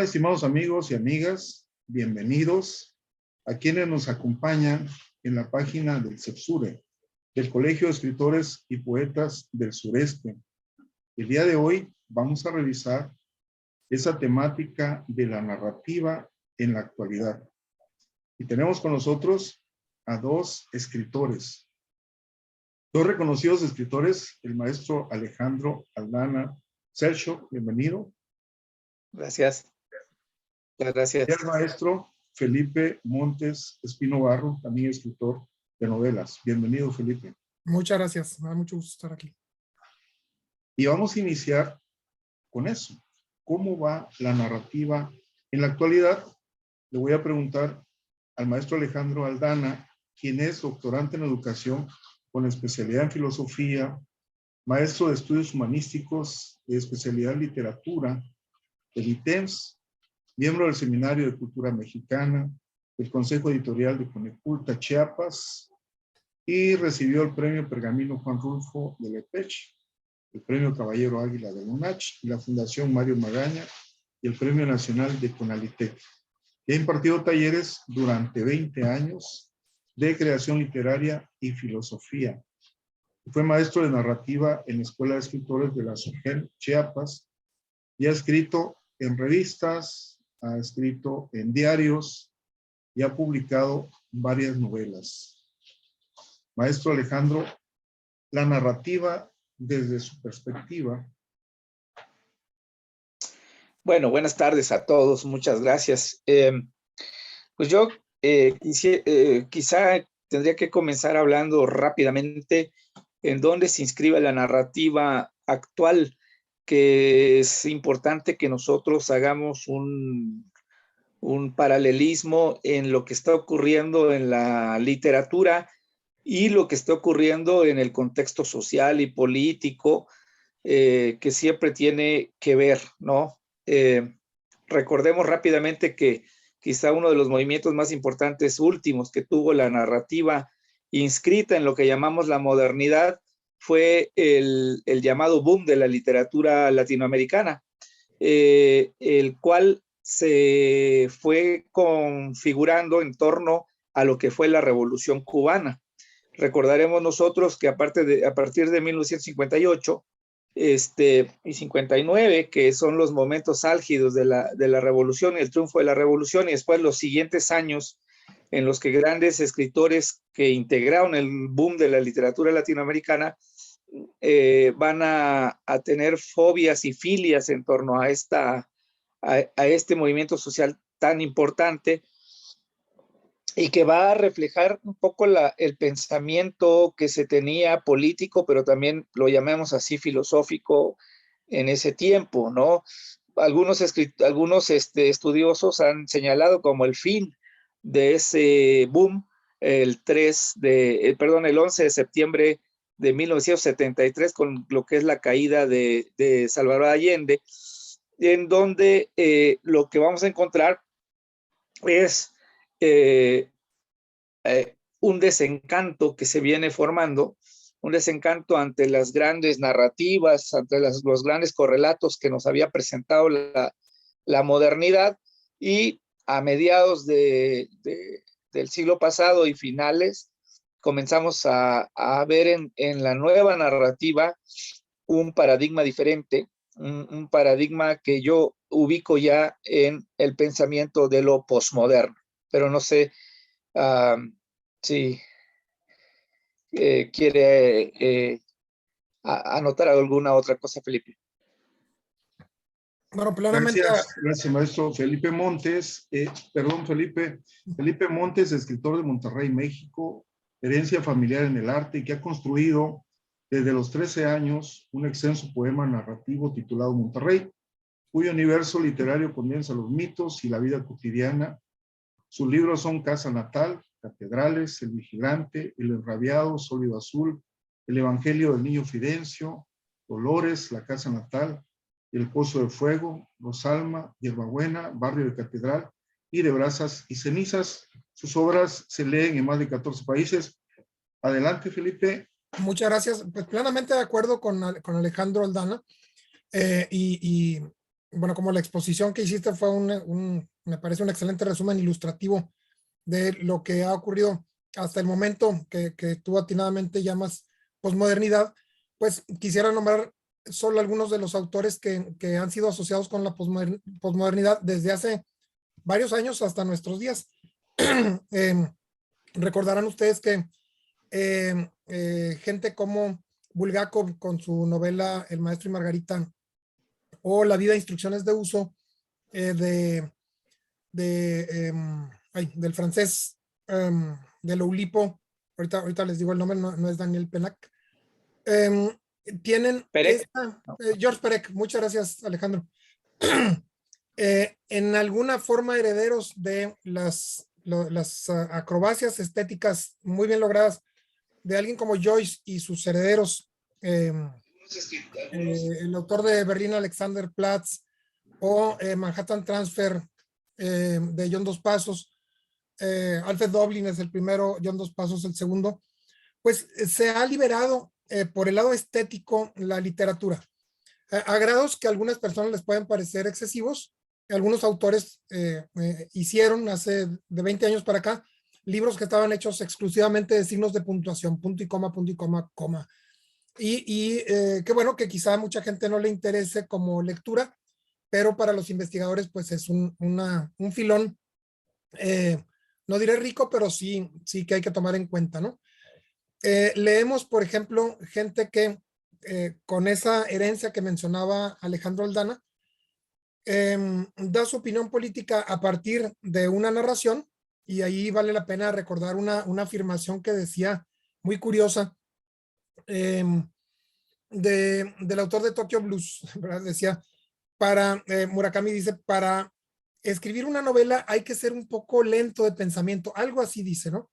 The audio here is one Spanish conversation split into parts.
estimados amigos y amigas? Bienvenidos a quienes nos acompañan en la página del CEPSURE, del Colegio de Escritores y Poetas del Sureste. El día de hoy vamos a revisar esa temática de la narrativa en la actualidad. Y tenemos con nosotros a dos escritores, dos reconocidos escritores, el maestro Alejandro Aldana Celso, bienvenido. Gracias. Gracias. Y el maestro Felipe Montes Espino Barro, también escritor de novelas. Bienvenido, Felipe. Muchas gracias, me da mucho gusto estar aquí. Y vamos a iniciar con eso. ¿Cómo va la narrativa en la actualidad? Le voy a preguntar al maestro Alejandro Aldana, quien es doctorante en educación con especialidad en filosofía, maestro de estudios humanísticos de especialidad en literatura, del ITEMS, miembro del Seminario de Cultura Mexicana, del Consejo Editorial de Coneculta Chiapas, y recibió el premio Pergamino Juan Rulfo de Lepech, el premio Caballero Águila de UNACH y la Fundación Mario Magaña y el Premio Nacional de Conalitec. Y ha impartido talleres durante 20 años de creación literaria y filosofía. Fue maestro de narrativa en la Escuela de Escritores de la SOGEL Chiapas y ha escrito en revistas, ha escrito en diarios y ha publicado varias novelas. Maestro Alejandro, la narrativa desde su perspectiva. Bueno, buenas tardes a todos, muchas gracias. Pues yo quizá tendría que comenzar hablando rápidamente en dónde se inscribe la narrativa actual, que es importante que nosotros hagamos un paralelismo en lo que está ocurriendo en la literatura y lo que está ocurriendo en el contexto social y político, que siempre tiene que ver, ¿no? Recordemos rápidamente que quizá uno de los movimientos más importantes últimos que tuvo la narrativa inscrita en lo que llamamos la modernidad fue el llamado boom de la literatura latinoamericana, el cual se fue configurando en torno a lo que fue la Revolución Cubana. Recordaremos nosotros que a partir de 1958 y 59, que son los momentos álgidos de la revolución, el triunfo de la revolución, y después los siguientes años en los que grandes escritores que integraron el boom de la literatura latinoamericana van a tener fobias y filias en torno a este movimiento social tan importante, y que va a reflejar un poco el pensamiento que se tenía político, pero también lo llamemos así filosófico en ese tiempo, ¿no? Algunos estudiosos han señalado como el fin de ese boom el 11 de septiembre de 1973, con lo que es la caída de Salvador Allende, en donde lo que vamos a encontrar es un desencanto que se viene formando, un desencanto ante las grandes narrativas, ante los grandes correlatos que nos había presentado la modernidad, y a mediados del siglo pasado y finales comenzamos a ver en la nueva narrativa un paradigma diferente, un paradigma que yo ubico ya en el pensamiento de lo posmoderno, pero no sé si quiere anotar alguna otra cosa, Felipe. Bueno, plenamente. Gracias, maestro Felipe Montes. Felipe Montes, escritor de Monterrey, México, herencia familiar en el arte, y que ha construido desde los 13 años un extenso poema narrativo titulado Monterrey, cuyo universo literario comienza los mitos y la vida cotidiana. Sus libros son Casa Natal, Catedrales, El Vigilante, El Enrabiado, Sólido Azul, El Evangelio del Niño Fidencio, Dolores, La Casa Natal, El Pozo de Fuego, Rosalma, Hierbabuena, Barrio de Catedral y De Brasas y Cenizas. Sus obras se leen en más de 14 países. Adelante, Felipe. Muchas gracias. Pues plenamente de acuerdo con Alejandro Aldana. Y bueno, como la exposición que hiciste fue me parece un excelente resumen ilustrativo de lo que ha ocurrido hasta el momento que tú atinadamente llamas posmodernidad, pues quisiera nombrar solo algunos de los autores que han sido asociados con la posmodernidad desde hace varios años hasta nuestros días. Recordarán ustedes que gente como Bulgakov con su novela El maestro y Margarita, o La vida e instrucciones de uso del francés de Loulipo, ahorita les digo el nombre, no es Daniel Pennac, tienen Perec. George Perec, muchas gracias Alejandro, en alguna forma herederos de las acrobacias estéticas muy bien logradas de alguien como Joyce y sus herederos, el autor de Berlín Alexander Platz o Manhattan Transfer de John Dos Passos, Alfred Doblin es el primero, John Dos Passos el segundo, pues se ha liberado por el lado estético la literatura, a grados que a algunas personas les pueden parecer excesivos. Algunos autores hicieron hace de 20 años para acá libros que estaban hechos exclusivamente de signos de puntuación, punto y coma, coma. Y qué bueno que quizá a mucha gente no le interese como lectura, pero para los investigadores pues es un filón, no diré rico, pero sí que hay que tomar en cuenta, ¿no? Leemos, por ejemplo, gente que con esa herencia que mencionaba Alejandro Aldana, da su opinión política a partir de una narración, y ahí vale la pena recordar una afirmación que decía, muy curiosa, del autor de Tokyo Blues, ¿verdad? Decía, Murakami dice, para escribir una novela hay que ser un poco lento de pensamiento, algo así dice, ¿no?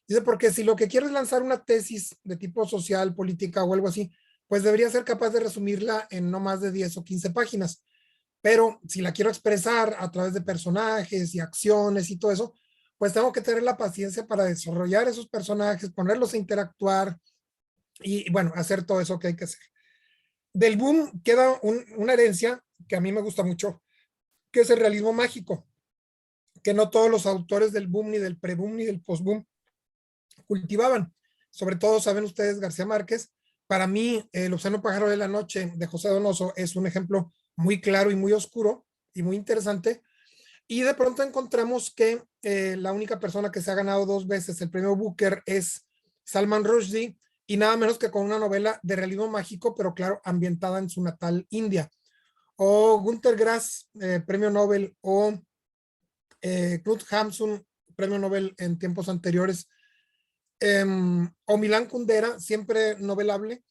Dice, porque si lo que quiero es lanzar una tesis de tipo social, política o algo así, pues debería ser capaz de resumirla en no más de 10 o 15 páginas. Pero si la quiero expresar a través de personajes y acciones y todo eso, pues tengo que tener la paciencia para desarrollar esos personajes, ponerlos a interactuar y bueno, hacer todo eso que hay que hacer. Del boom queda una herencia que a mí me gusta mucho, que es el realismo mágico, que no todos los autores del boom, ni del pre-boom, ni del post-boom cultivaban. Sobre todo, saben ustedes, García Márquez. Para mí, El océano pájaro de la noche de José Donoso es un ejemplo muy claro y muy oscuro y muy interesante. Y de pronto encontramos que la única persona que se ha ganado 2 veces el premio Booker es Salman Rushdie, y nada menos que con una novela de realismo mágico, pero claro, ambientada en su natal India. O Günter Grass, premio Nobel, o Knut Hamsun, premio Nobel en tiempos anteriores, o Milan Kundera, siempre novelable,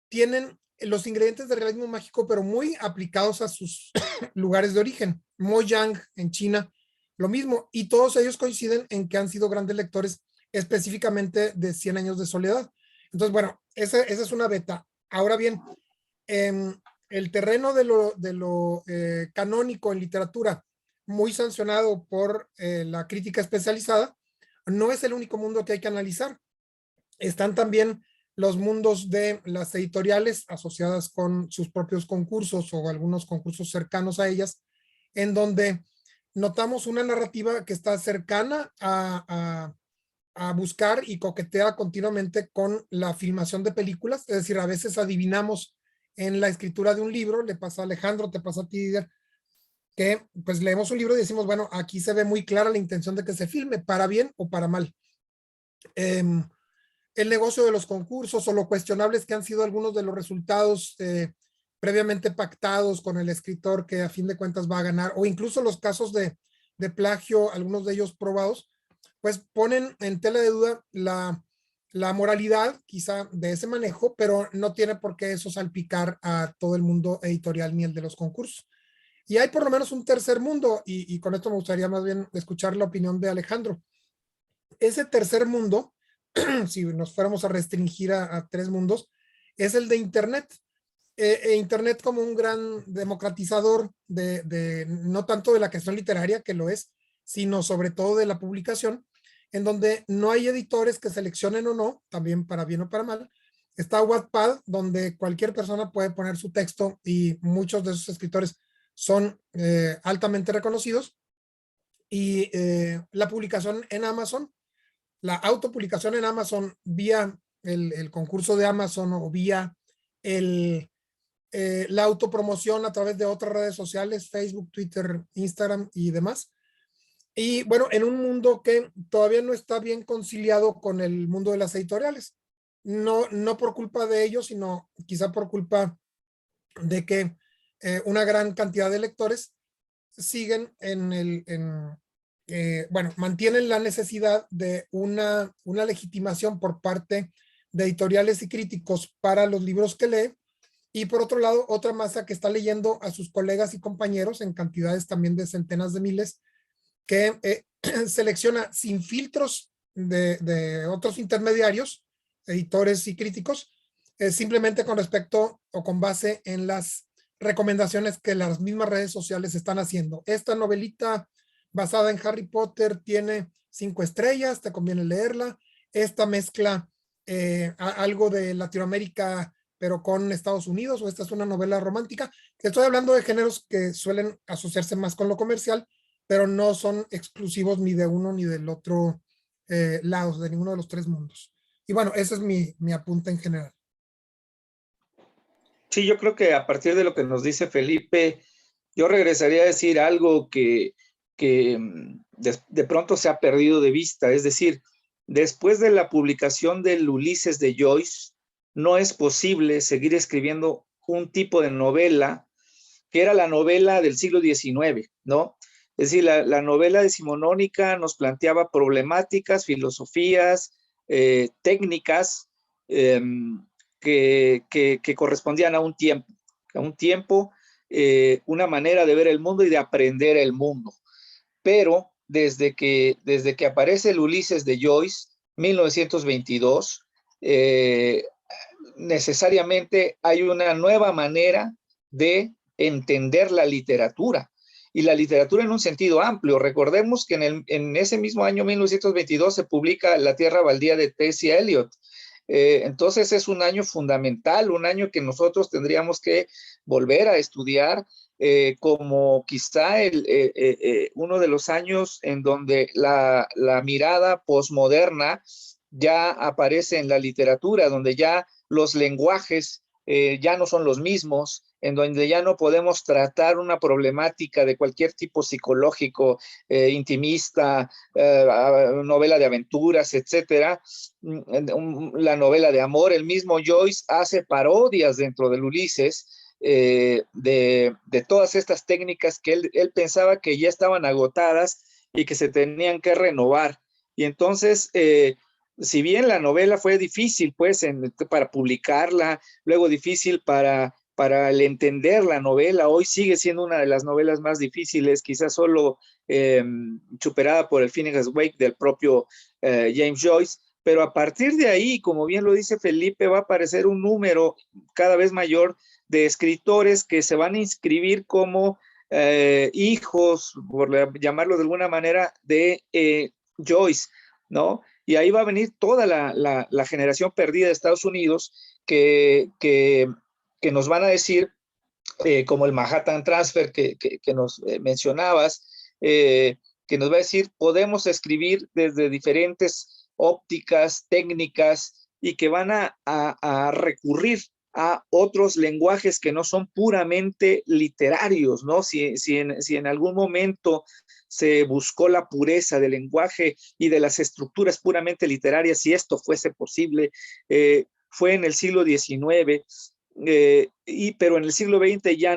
tienen los ingredientes de realismo mágico, pero muy aplicados a sus lugares de origen. Mo Yang en China, lo mismo, y todos ellos coinciden en que han sido grandes lectores específicamente de 100 años de soledad. Entonces, bueno, esa es una beta. Ahora bien, el terreno de lo canónico en literatura, muy sancionado por la crítica especializada, no es el único mundo que hay que analizar. Están también los mundos de las editoriales asociadas con sus propios concursos o algunos concursos cercanos a ellas, en donde notamos una narrativa que está cercana a buscar y coquetea continuamente con la filmación de películas. Es decir, a veces adivinamos en la escritura de un libro, le pasa a Alejandro, te pasa a ti, que pues leemos un libro y decimos, bueno, aquí se ve muy clara la intención de que se filme, para bien o para mal. El negocio de los concursos o lo cuestionables que han sido algunos de los resultados previamente pactados con el escritor que a fin de cuentas va a ganar, o incluso los casos de plagio, algunos de ellos probados, pues ponen en tela de duda la moralidad quizá de ese manejo, pero no tiene por qué eso salpicar a todo el mundo editorial ni el de los concursos. Y hay por lo menos un tercer mundo, y con esto me gustaría más bien escuchar la opinión de Alejandro. Ese tercer mundo, si nos fuéramos a restringir a 3 mundos, es el de Internet. Internet como un gran democratizador no tanto de la cuestión literaria, que lo es, sino sobre todo de la publicación, en donde no hay editores que seleccionen o no, también para bien o para mal. Está Wattpad, donde cualquier persona puede poner su texto y muchos de esos escritores son altamente reconocidos. Y la publicación en Amazon, la autopublicación en Amazon vía el concurso de Amazon o vía la autopromoción a través de otras redes sociales, Facebook, Twitter, Instagram y demás. Y bueno, en un mundo que todavía no está bien conciliado con el mundo de las editoriales. No por culpa de ellos, sino quizá por culpa de que una gran cantidad de lectores siguen bueno, mantienen la necesidad de una legitimación por parte de editoriales y críticos para los libros que lee, y por otro lado, otra masa que está leyendo a sus colegas y compañeros en cantidades también de centenas de miles, que selecciona sin filtros de otros intermediarios, editores y críticos, simplemente con respecto o con base en las recomendaciones que las mismas redes sociales están haciendo. Esta novelita basada en Harry Potter tiene 5 estrellas, te conviene leerla. Esta mezcla algo de Latinoamérica pero con Estados Unidos, o esta es una novela romántica. Estoy hablando de géneros que suelen asociarse más con lo comercial, pero no son exclusivos ni de uno ni del otro lado, de ninguno de los tres mundos. Y bueno, ese es mi apunte en general. Sí, yo creo que a partir de lo que nos dice Felipe, yo regresaría a decir algo que de pronto se ha perdido de vista. Es decir, después de la publicación del Ulises de Joyce, no es posible seguir escribiendo un tipo de novela que era la novela del siglo XIX, ¿no? Es decir, la novela decimonónica nos planteaba problemáticas, filosofías, técnicas que correspondían a un tiempo, una manera de ver el mundo y de aprender el mundo. Pero desde que aparece el Ulises de Joyce, 1922, necesariamente hay una nueva manera de entender la literatura, y la literatura en un sentido amplio. Recordemos que en ese mismo año 1922 se publica La Tierra Baldía de T.S. Eliot. Entonces es un año fundamental, un año que nosotros tendríamos que volver a estudiar como quizá uno de los años en donde la mirada posmoderna ya aparece en la literatura, donde ya los lenguajes ya no son los mismos, en donde ya no podemos tratar una problemática de cualquier tipo psicológico, intimista, novela de aventuras, etcétera. La novela de amor, el mismo Joyce hace parodias dentro del Ulises de todas estas técnicas que él pensaba que ya estaban agotadas y que se tenían que renovar. Y entonces, si bien la novela fue difícil, pues, para publicarla, luego difícil para el entender la novela, hoy sigue siendo una de las novelas más difíciles, quizás solo superada por el Finnegan's Wake del propio James Joyce, pero a partir de ahí, como bien lo dice Felipe, va a aparecer un número cada vez mayor de escritores que se van a inscribir como hijos, por llamarlo de alguna manera, de Joyce, ¿no? Y ahí va a venir toda la generación perdida de Estados Unidos que nos van a decir, como el Manhattan Transfer que nos mencionabas, que nos va a decir, podemos escribir desde diferentes ópticas, técnicas, y que van a recurrir a otros lenguajes que no son puramente literarios, ¿no? Si en algún momento se buscó la pureza del lenguaje y de las estructuras puramente literarias, si esto fuese posible, fue en el siglo XIX, pero en el siglo XX ya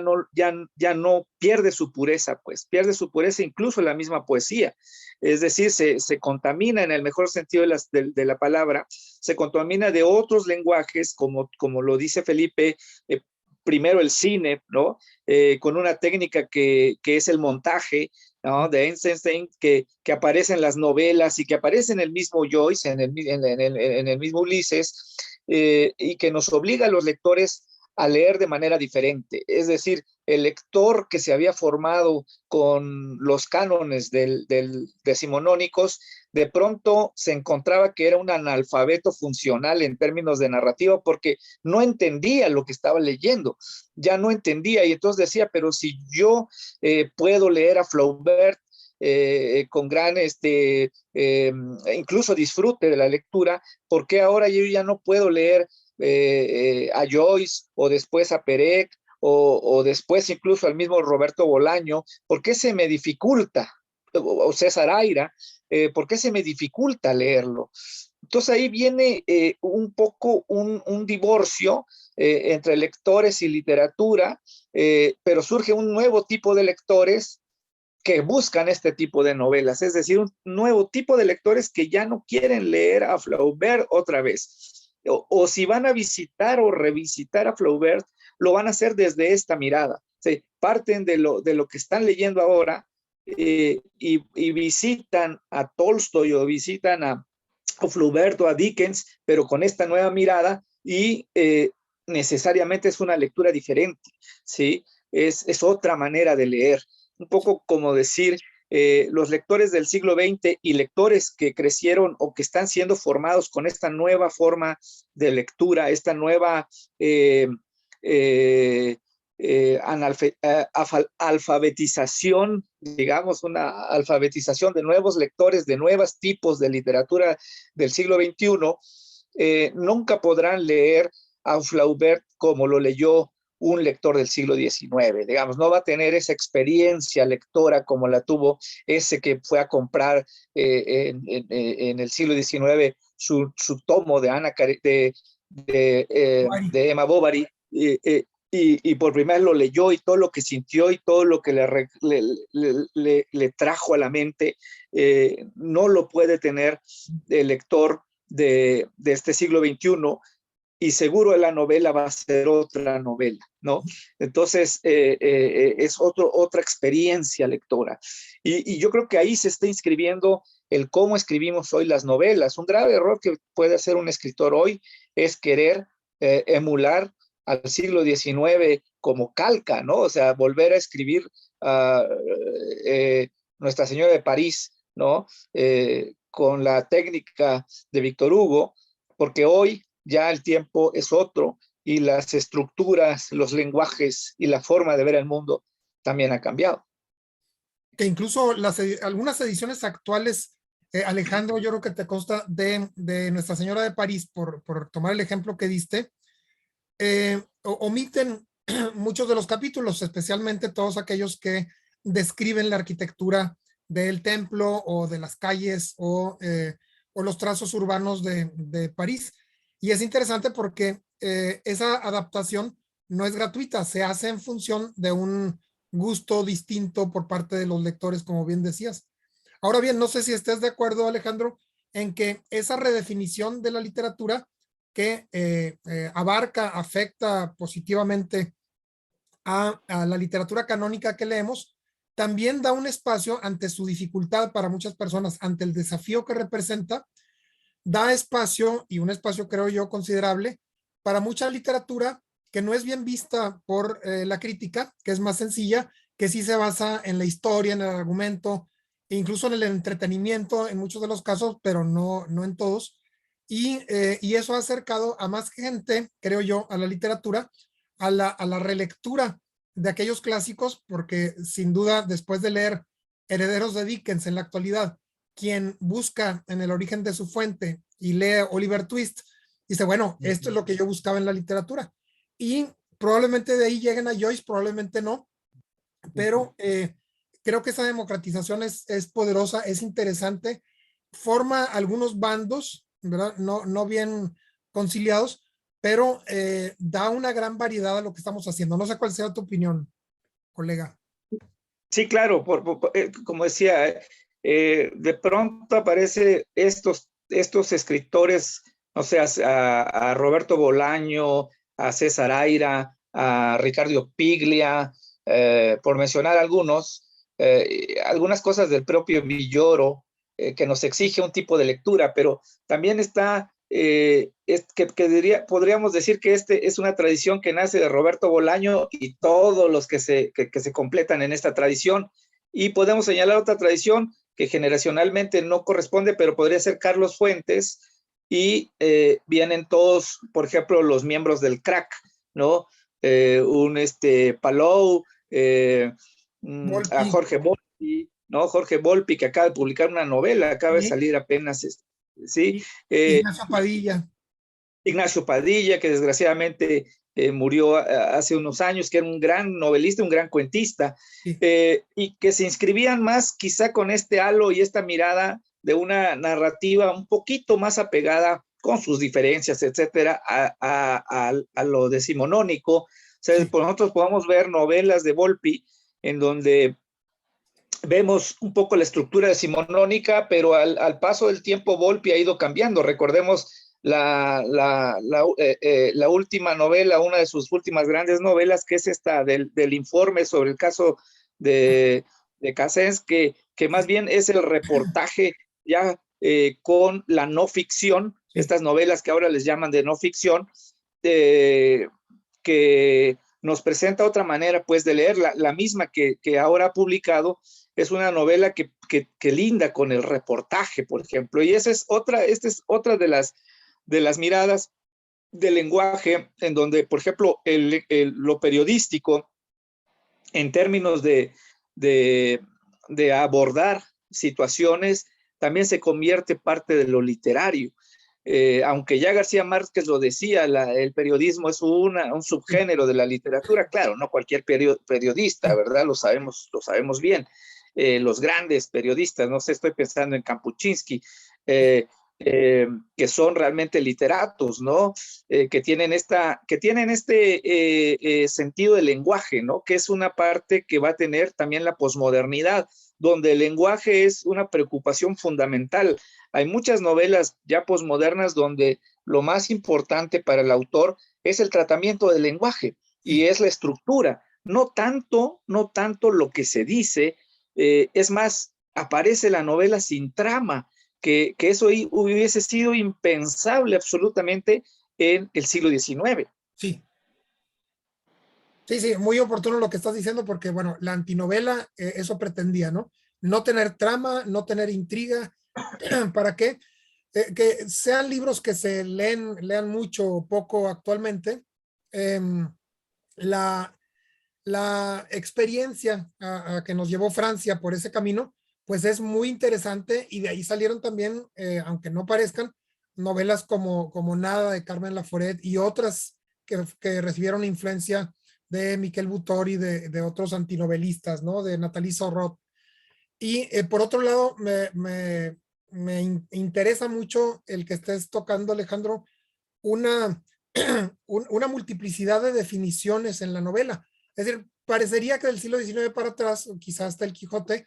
no pierde su pureza, pues pierde su pureza incluso la misma poesía. Es decir, se contamina en el mejor sentido de la palabra, se contamina de otros lenguajes, como lo dice Felipe, primero el cine, ¿no? Con una técnica que es el montaje, ¿no? De Eisenstein, que aparece en las novelas y que aparece en el mismo Joyce, en el mismo Ulises, y que nos obliga a los lectores a leer de manera diferente. Es decir, el lector que se había formado con los cánones decimonónicos, de pronto se encontraba que era un analfabeto funcional en términos de narrativa porque no entendía lo que estaba leyendo, ya no entendía, y entonces decía, pero si yo puedo leer a Flaubert con gran, incluso disfrute de la lectura, ¿por qué ahora yo ya no puedo leer a Joyce o después a Perec o después incluso al mismo Roberto Bolaño? ¿Por qué se me dificulta? O César Aira, ¿por qué se me dificulta leerlo? Entonces ahí viene un poco un divorcio entre lectores y literatura, pero surge un nuevo tipo de lectores que buscan este tipo de novelas, es decir, un nuevo tipo de lectores que ya no quieren leer a Flaubert otra vez, o si van a visitar o revisitar a Flaubert, lo van a hacer desde esta mirada. ¿Sí? Parten de lo que están leyendo ahora y visitan a Tolstoy o visitan a Flaubert o a Dickens, pero con esta nueva mirada y necesariamente es una lectura diferente, ¿sí? Es otra manera de leer. Un poco como decir, los lectores del siglo XX y lectores que crecieron o que están siendo formados con esta nueva forma de lectura, esta nueva alfabetización, digamos, una alfabetización de nuevos lectores, de nuevos tipos de literatura del siglo XXI, nunca podrán leer a Flaubert como lo leyó un lector del siglo XIX, digamos, no va a tener esa experiencia lectora como la tuvo ese que fue a comprar en el siglo XIX su tomo de Emma Bovary, y por primera vez lo leyó y todo lo que sintió y todo lo que le trajo a la mente, no lo puede tener el lector de este siglo XXI, y seguro la novela va a ser otra novela, ¿no? Entonces, es otra experiencia lectora. Y yo creo que ahí se está inscribiendo el cómo escribimos hoy las novelas. Un grave error que puede hacer un escritor hoy es querer emular al siglo XIX como calca, ¿no? O sea, volver a escribir Nuestra Señora de París, ¿no? Con la técnica de Víctor Hugo, porque hoy ya el tiempo es otro y las estructuras, los lenguajes y la forma de ver el mundo también ha cambiado. Que incluso algunas ediciones actuales, Alejandro, yo creo que te consta de Nuestra Señora de París, por tomar el ejemplo que diste, omiten muchos de los capítulos, especialmente todos aquellos que describen la arquitectura del templo o de las calles o los trazos urbanos de París. Y es interesante porque esa adaptación no es gratuita, se hace en función de un gusto distinto por parte de los lectores, como bien decías. Ahora bien, no sé si estés de acuerdo, Alejandro, en que esa redefinición de la literatura que abarca, afecta positivamente a la literatura canónica que leemos, también da un espacio ante su dificultad para muchas personas, ante el desafío que representa, da espacio, y un espacio creo yo considerable, para mucha literatura que no es bien vista por la crítica, que es más sencilla, que sí se basa en la historia, en el argumento, e incluso en el entretenimiento en muchos de los casos, pero no en todos. Y eso ha acercado a más gente, creo yo, a la literatura, a la relectura de aquellos clásicos, porque sin duda, después de leer Herederos de Dickens en la actualidad, quien busca en el origen de su fuente y lee Oliver Twist, dice, bueno, esto es lo que yo buscaba en la literatura. Y probablemente de ahí lleguen a Joyce, probablemente no, pero creo que esa democratización es poderosa, es interesante, forma algunos bandos, ¿verdad? No bien conciliados, pero da una gran variedad a lo que estamos haciendo. No sé cuál sea tu opinión, colega. Sí, claro, como decía, de pronto aparece estos escritores, o sea, a Roberto Bolaño, a César Aira, a Ricardo Piglia, por mencionar algunos, algunas cosas del propio Villoro, que nos exige un tipo de lectura, pero también está podríamos decir que es una tradición que nace de Roberto Bolaño y todos los que se completan en esta tradición. Y podemos señalar otra tradición que generacionalmente no corresponde, pero podría ser Carlos Fuentes, y vienen todos, por ejemplo, los miembros del crack, ¿no? Palou, a Jorge Volpi, ¿no? Jorge Volpi, que acaba de publicar una novela, acaba de salir apenas, ¿sí? Ignacio Padilla. Ignacio Padilla, que desgraciadamente murió hace unos años, que era un gran novelista, un gran cuentista, Sí. Y que se inscribían más quizá con este halo y esta mirada de una narrativa un poquito más apegada, con sus diferencias, etcétera, a lo decimonónico. O sea, Sí. nosotros podemos ver novelas de Volpi en donde vemos un poco la estructura decimonónica, pero al paso del tiempo Volpi ha ido cambiando. Recordemos la última novela, una de sus últimas grandes novelas, que es esta del informe sobre el caso de Casens, que más bien es el reportaje ya con la no ficción, Sí. estas novelas que ahora les llaman de no ficción, que nos presenta otra manera pues de leer, la misma que ahora ha publicado. Es una novela que linda con el reportaje, por ejemplo, y esta es otra de las miradas del lenguaje, en donde, por ejemplo, lo periodístico, en términos de abordar situaciones, también se convierte parte de lo literario. Aunque ya García Márquez lo decía, el periodismo es un subgénero de la literatura. Claro, no cualquier periodista, ¿verdad? Lo sabemos bien. Los grandes periodistas, no sé, estoy pensando en Kampuchinsky, que son realmente literatos, ¿no? Que tienen este sentido del lenguaje, ¿no? Que es una parte que va a tener también la posmodernidad, donde el lenguaje es una preocupación fundamental. Hay muchas novelas ya posmodernas donde lo más importante para el autor es el tratamiento del lenguaje y es la estructura, no tanto lo que se dice. Es más, aparece la novela sin trama, que eso hubiese sido impensable absolutamente en el siglo XIX. Sí. Sí, muy oportuno lo que estás diciendo, porque, bueno, la antinovela eso pretendía, ¿no? No tener trama, no tener intriga. ¿Para qué? Que sean libros que se lean mucho o poco actualmente. La experiencia a que nos llevó Francia por ese camino, pues es muy interesante, y de ahí salieron también, aunque no parezcan, novelas como Nada de Carmen Laforet y otras que recibieron influencia de Miquel Butor y de otros antinovelistas, ¿no? De Nathalie Sorrot. Y por otro lado, me interesa mucho el que estés tocando, Alejandro, una, una multiplicidad de definiciones en la novela. Es decir, parecería que del siglo XIX para atrás, o quizás hasta el Quijote,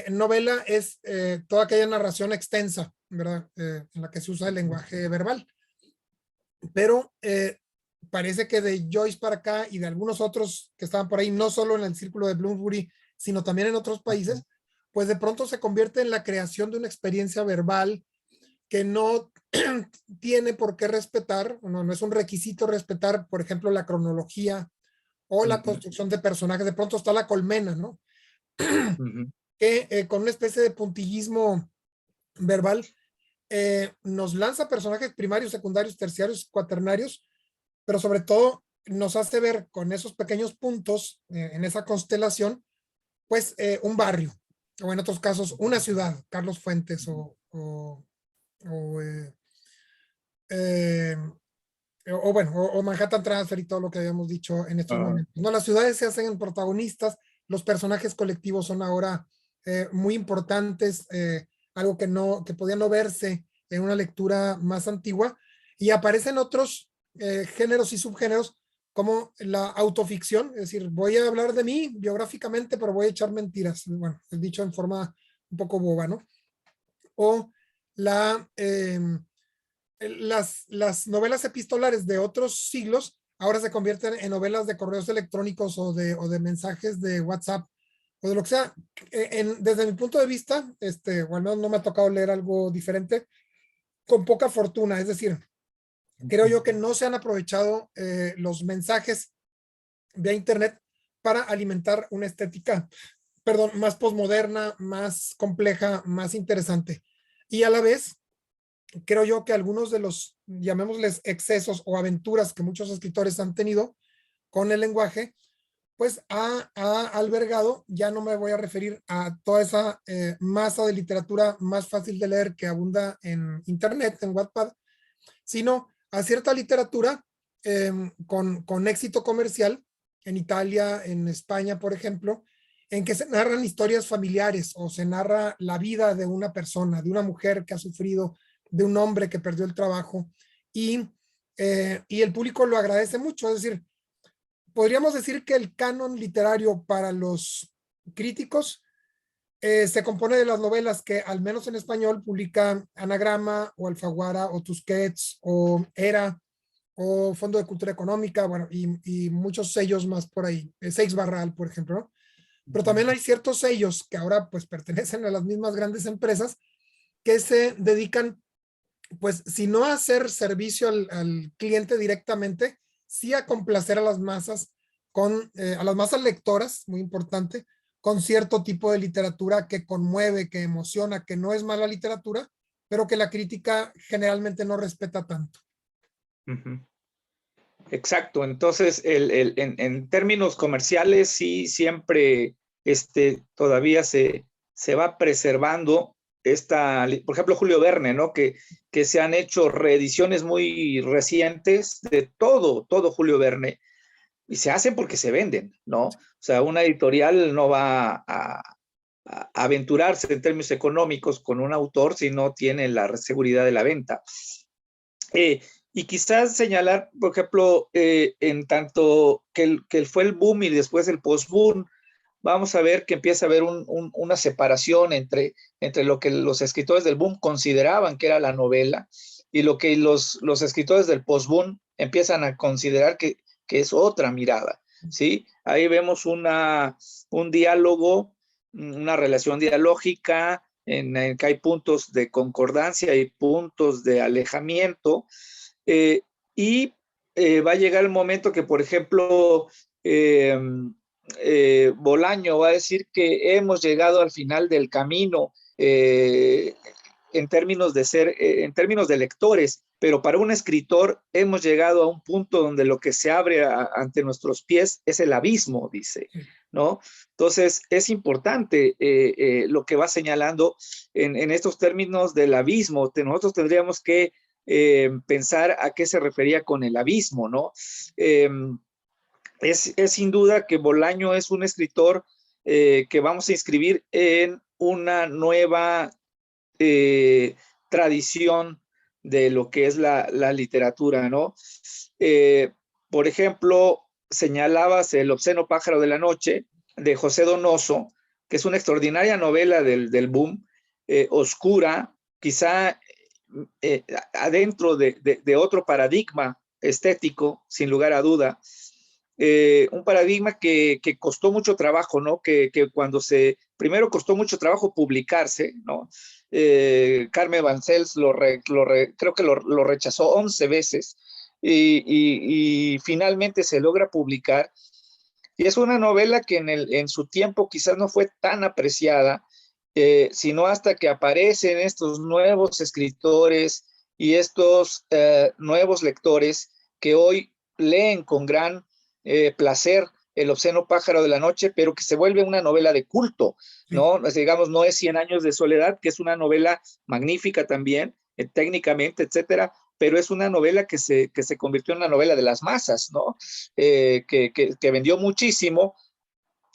novela es toda aquella narración extensa, ¿verdad? En la que se usa el lenguaje verbal. Pero parece que de Joyce para acá y de algunos otros que estaban por ahí, no solo en el círculo de Bloomsbury, sino también en otros países, pues de pronto se convierte en la creación de una experiencia verbal que no tiene por qué respetar, no es un requisito respetar, por ejemplo, la cronología o la construcción de personajes. De pronto está La Colmena, ¿no? Que con una especie de puntillismo verbal nos lanza personajes primarios, secundarios, terciarios, cuaternarios, pero sobre todo nos hace ver con esos pequeños puntos en esa constelación, pues un barrio, o en otros casos una ciudad, Carlos Fuentes o bueno, o Manhattan Transfer y todo lo que habíamos dicho en estos momentos. No, las ciudades se hacen protagonistas, los personajes colectivos son ahora muy importantes, algo que podía no verse en una lectura más antigua, y aparecen otros géneros y subgéneros como la autoficción, es decir, voy a hablar de mí biográficamente, pero voy a echar mentiras, bueno, es dicho en forma un poco boba, ¿no? O las novelas epistolares de otros siglos ahora se convierten en novelas de correos electrónicos o de mensajes de WhatsApp o de lo que sea. Desde mi punto de vista, o al menos no me ha tocado leer algo diferente, con poca fortuna. Es decir, creo yo que no se han aprovechado los mensajes de Internet para alimentar una estética, perdón, más posmoderna, más compleja, más interesante. Y a la vez, creo yo que algunos de los, llamémosles excesos o aventuras que muchos escritores han tenido con el lenguaje, pues ha albergado, ya no me voy a referir a toda esa masa de literatura más fácil de leer que abunda en Internet, en Wattpad, sino a cierta literatura con éxito comercial en Italia, en España, por ejemplo, en que se narran historias familiares o se narra la vida de una persona, de una mujer que ha sufrido, de un hombre que perdió el trabajo y el público lo agradece mucho. Es decir, podríamos decir que el canon literario para los críticos se compone de las novelas que, al menos en español, publica Anagrama o Alfaguara o Tusquets o Era o Fondo de Cultura Económica, bueno, y muchos sellos más por ahí, Seix Barral, por ejemplo, ¿no? Pero también hay ciertos sellos que ahora pues pertenecen a las mismas grandes empresas que se dedican, pues, si no a hacer servicio al cliente directamente, sí a complacer a las masas, a las masas lectoras, muy importante, con cierto tipo de literatura que conmueve, que emociona, que no es mala literatura, pero que la crítica generalmente no respeta tanto. Ujú. Exacto, entonces en términos comerciales sí siempre todavía se va preservando por ejemplo, Julio Verne, ¿no? Que se han hecho reediciones muy recientes de todo Julio Verne, y se hacen porque se venden, ¿no? O sea, una editorial no va a aventurarse en términos económicos con un autor si no tiene la seguridad de la venta. Y quizás señalar, por ejemplo, en tanto que fue el boom y después el post-boom, vamos a ver que empieza a haber una separación entre lo que los escritores del boom consideraban que era la novela y lo que los escritores del post-boom empiezan a considerar que es otra mirada, ¿sí? Ahí vemos un diálogo, una relación dialógica, en que hay puntos de concordancia y puntos de alejamiento, y va a llegar el momento que, por ejemplo, Bolaño va a decir que hemos llegado al final del camino en términos en términos de lectores, pero para un escritor hemos llegado a un punto donde lo que se abre ante nuestros pies es el abismo, dice, ¿no? Entonces, es importante lo que va señalando en estos términos del abismo. Nosotros tendríamos que pensar a qué se refería con el abismo, ¿no? Es sin duda que Bolaño es un escritor que vamos a inscribir en una nueva tradición de lo que es la literatura, ¿no? Por ejemplo, señalabas El obsceno pájaro de la noche, de José Donoso, que es una extraordinaria novela del boom, oscura, quizá adentro de otro paradigma estético, sin lugar a duda. Un paradigma que costó mucho trabajo, ¿no? Que cuando primero costó mucho trabajo publicarse, ¿no? Carmen Bancells creo que lo rechazó 11 veces y finalmente se logra publicar. Y es una novela que en su tiempo quizás no fue tan apreciada, sino hasta que aparecen estos nuevos escritores y estos nuevos lectores que hoy leen con gran placer El obsceno pájaro de la noche, pero que se vuelve una novela de culto, ¿no? Digamos, no es 100 años de soledad, que es una novela magnífica también, técnicamente, etcétera, pero es una novela que se convirtió en una novela de las masas, ¿no? Que vendió muchísimo,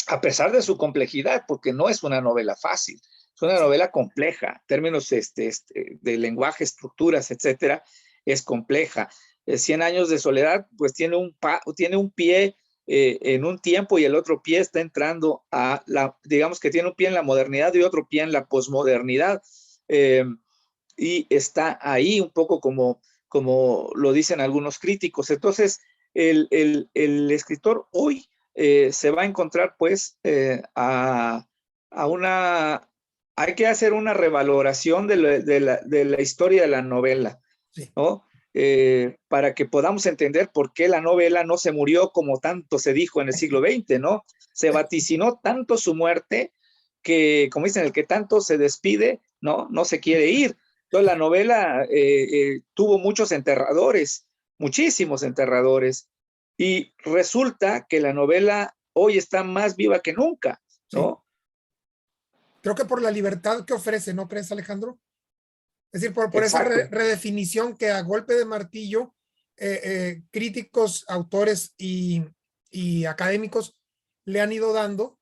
a pesar de su complejidad, porque no es una novela fácil, es una novela compleja, en términos de lenguaje, estructuras, etcétera, es compleja. 100 años de soledad, pues tiene un pie en un tiempo y el otro pie está entrando digamos que tiene un pie en la modernidad y otro pie en la posmodernidad, y está ahí un poco como lo dicen algunos críticos. Entonces, el escritor hoy se va a encontrar pues a una hay que hacer una revaloración de la historia de la novela, Sí. ¿no? Para que podamos entender por qué la novela no se murió como tanto se dijo en el siglo XX, ¿no? Se vaticinó tanto su muerte que, como dicen, el que tanto se despide, ¿no? No se quiere ir. Entonces la novela tuvo muchos enterradores, muchísimos enterradores, y resulta que la novela hoy está más viva que nunca, ¿no? Sí. Creo que por la libertad que ofrece, ¿no crees, Alejandro? Es decir, por esa Exacto. redefinición que a golpe de martillo, críticos, autores y académicos le han ido dando,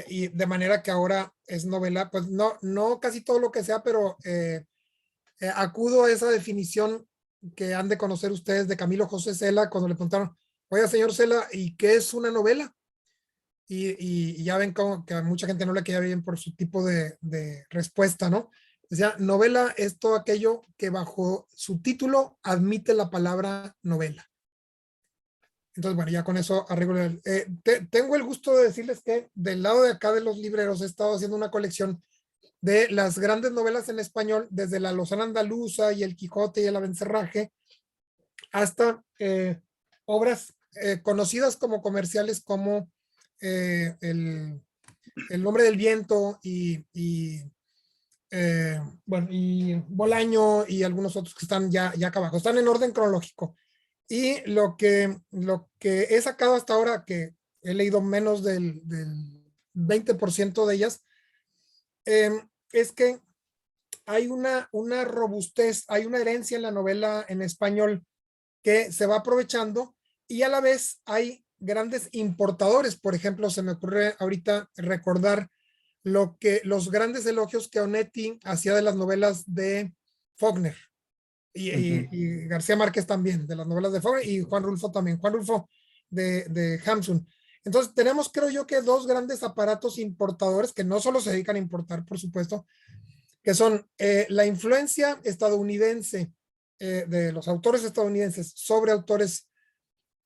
y de manera que ahora es novela, pues no casi todo lo que sea, pero acudo a esa definición que han de conocer ustedes de Camilo José Cela cuando le preguntaron, oiga, señor Cela, ¿y qué es una novela? Y ya ven como que a mucha gente no le queda bien por su tipo de respuesta, ¿no? O sea, novela es todo aquello que bajo su título admite la palabra novela. Entonces, bueno, ya con eso arreglo. Tengo el gusto de decirles que del lado de acá de los libreros he estado haciendo una colección de las grandes novelas en español, desde La Lozana Andaluza y El Quijote y El Abencerraje, hasta obras conocidas como comerciales como el Nombre del Viento bueno, y Bolaño y algunos otros que están ya acá abajo. Están en orden cronológico. Y lo que he sacado hasta ahora, que he leído menos del 20% de ellas, es que hay una robustez, hay una herencia en la novela en español que se va aprovechando y a la vez hay grandes importadores. Por ejemplo, se me ocurre ahorita recordar los grandes elogios que Onetti hacía de las novelas de Faulkner y García Márquez también, de las novelas de Faulkner, y Juan Rulfo también, Juan Rulfo de Hamsun. Entonces tenemos, creo yo, que dos grandes aparatos importadores que no solo se dedican a importar, por supuesto, que son la influencia estadounidense de los autores estadounidenses sobre autores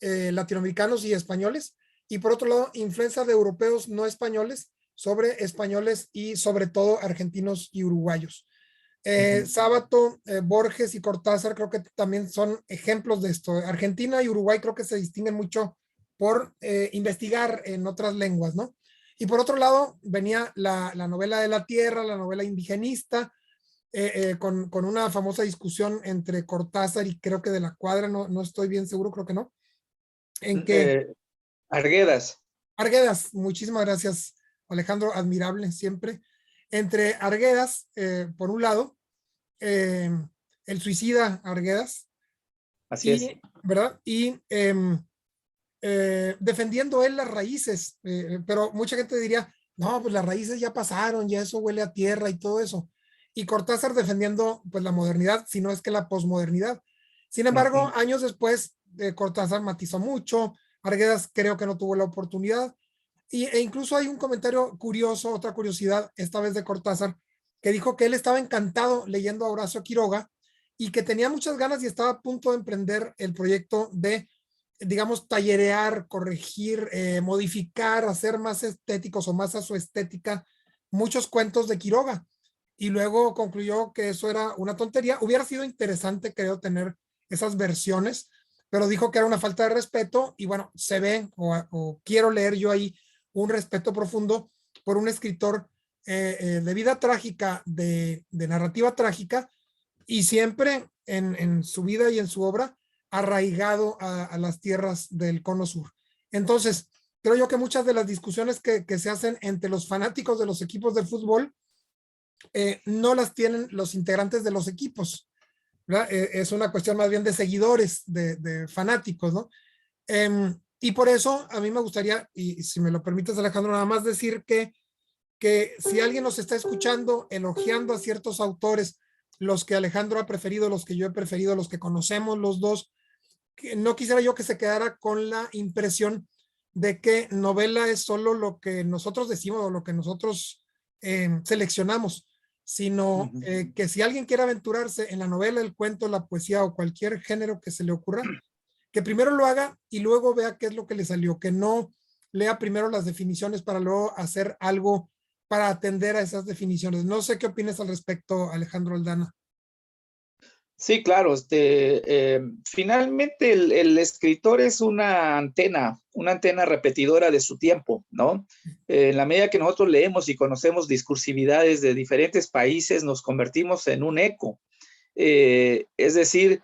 latinoamericanos y españoles, y por otro lado, influencia de europeos no españoles sobre españoles y sobre todo argentinos y uruguayos. Sábato, Borges y Cortázar creo que también son ejemplos de esto. Argentina y Uruguay creo que se distinguen mucho por investigar en otras lenguas, ¿no? Y por otro lado, venía la novela de la tierra, la novela indigenista, con una famosa discusión entre Cortázar y creo que de la Cuadra, no estoy bien seguro, creo que no, en que Arguedas. Arguedas, muchísimas gracias, Alejandro, admirable siempre. Entre Arguedas, por un lado, el suicida Arguedas, Así es. ¿verdad? Y defendiendo él las raíces, pero mucha gente diría, no, pues las raíces ya pasaron, ya eso huele a tierra y todo eso. Y Cortázar defendiendo pues la modernidad, si no es que la posmodernidad. Sin embargo, años después, Cortázar matizó mucho, Arguedas creo que no tuvo la oportunidad, e incluso hay un comentario curioso, otra curiosidad, esta vez de Cortázar, que dijo que él estaba encantado leyendo a Horacio Quiroga y que tenía muchas ganas y estaba a punto de emprender el proyecto de, digamos, tallerear, corregir, modificar, hacer más estéticos o más a su estética muchos cuentos de Quiroga. Y luego concluyó que eso era una tontería. Hubiera sido interesante, creo, tener esas versiones, pero dijo que era una falta de respeto y bueno, se ve o quiero leer yo ahí un respeto profundo por un escritor de vida trágica, de narrativa trágica, y siempre en su vida y en su obra arraigado a las tierras del Cono Sur. Entonces, creo yo que muchas de las discusiones que se hacen entre los fanáticos de los equipos de fútbol no las tienen los integrantes de los equipos, ¿verdad? Es una cuestión más bien de seguidores, de fanáticos, ¿no? Y por eso a mí me gustaría, y si me lo permites, Alejandro, nada más decir que si alguien nos está escuchando elogiando a ciertos autores, los que Alejandro ha preferido, los que yo he preferido, los que conocemos los dos, que no quisiera yo que se quedara con la impresión de que novela es solo lo que nosotros decimos o lo que nosotros seleccionamos, sino que si alguien quiere aventurarse en la novela, el cuento, la poesía o cualquier género que se le ocurra, que primero lo haga y luego vea qué es lo que le salió, que no lea primero las definiciones para luego hacer algo para atender a esas definiciones. No sé qué opinas al respecto, Alejandro Aldana. Sí, claro. Finalmente el escritor es una antena repetidora de su tiempo, ¿no? En la medida que nosotros leemos y conocemos discursividades de diferentes países, nos convertimos en un eco. Es decir,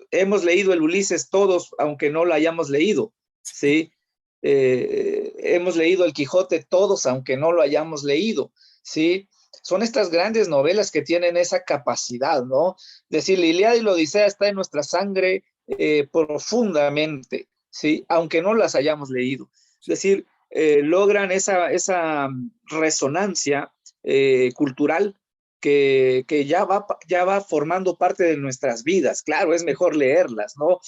hemos leído el Ulises todos, aunque no lo hayamos leído, ¿sí? Hemos leído el Quijote todos, aunque no lo hayamos leído, ¿sí? Son estas grandes novelas que tienen esa capacidad, ¿no? Decir, la Ilíada y la Odisea está en nuestra sangre profundamente, ¿sí? Aunque no las hayamos leído. Es decir, logran esa resonancia cultural que ya va formando parte de nuestras vidas. Claro, es mejor leerlas, ¿no?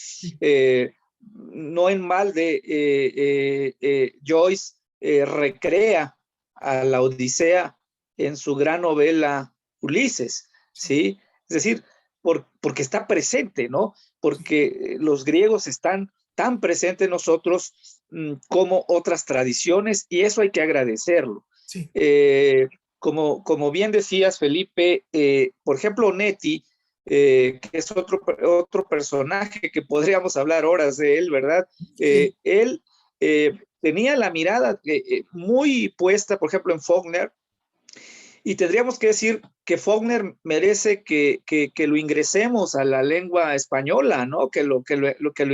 No en mal de Joyce recrea a la Odisea en su gran novela Ulises, ¿sí? Es decir, porque está presente, ¿no? Porque los griegos están tan presentes en nosotros como otras tradiciones, y eso hay que agradecerlo. Sí. Como bien decías, Felipe, por ejemplo, Netti, que es otro personaje que podríamos hablar horas de él, ¿verdad? Sí. Él tenía la mirada muy puesta, por ejemplo, en Faulkner, y tendríamos que decir que Faulkner merece que lo ingresemos a la lengua española, ¿no? Que lo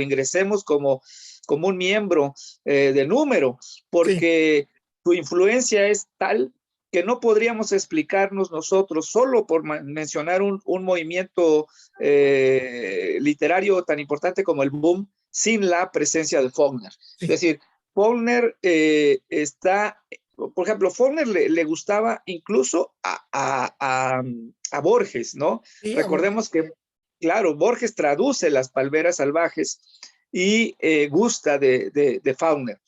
ingresemos como un miembro de número, porque su influencia es tal que no podríamos explicarnos nosotros solo por mencionar un movimiento literario tan importante como el boom sin la presencia de Faulkner. Sí. Es decir, Faulkner está, por ejemplo, Faulkner le gustaba incluso a Borges, ¿no? Sí, Recordemos que, claro, Borges traduce Las palmeras salvajes y gusta de Faulkner.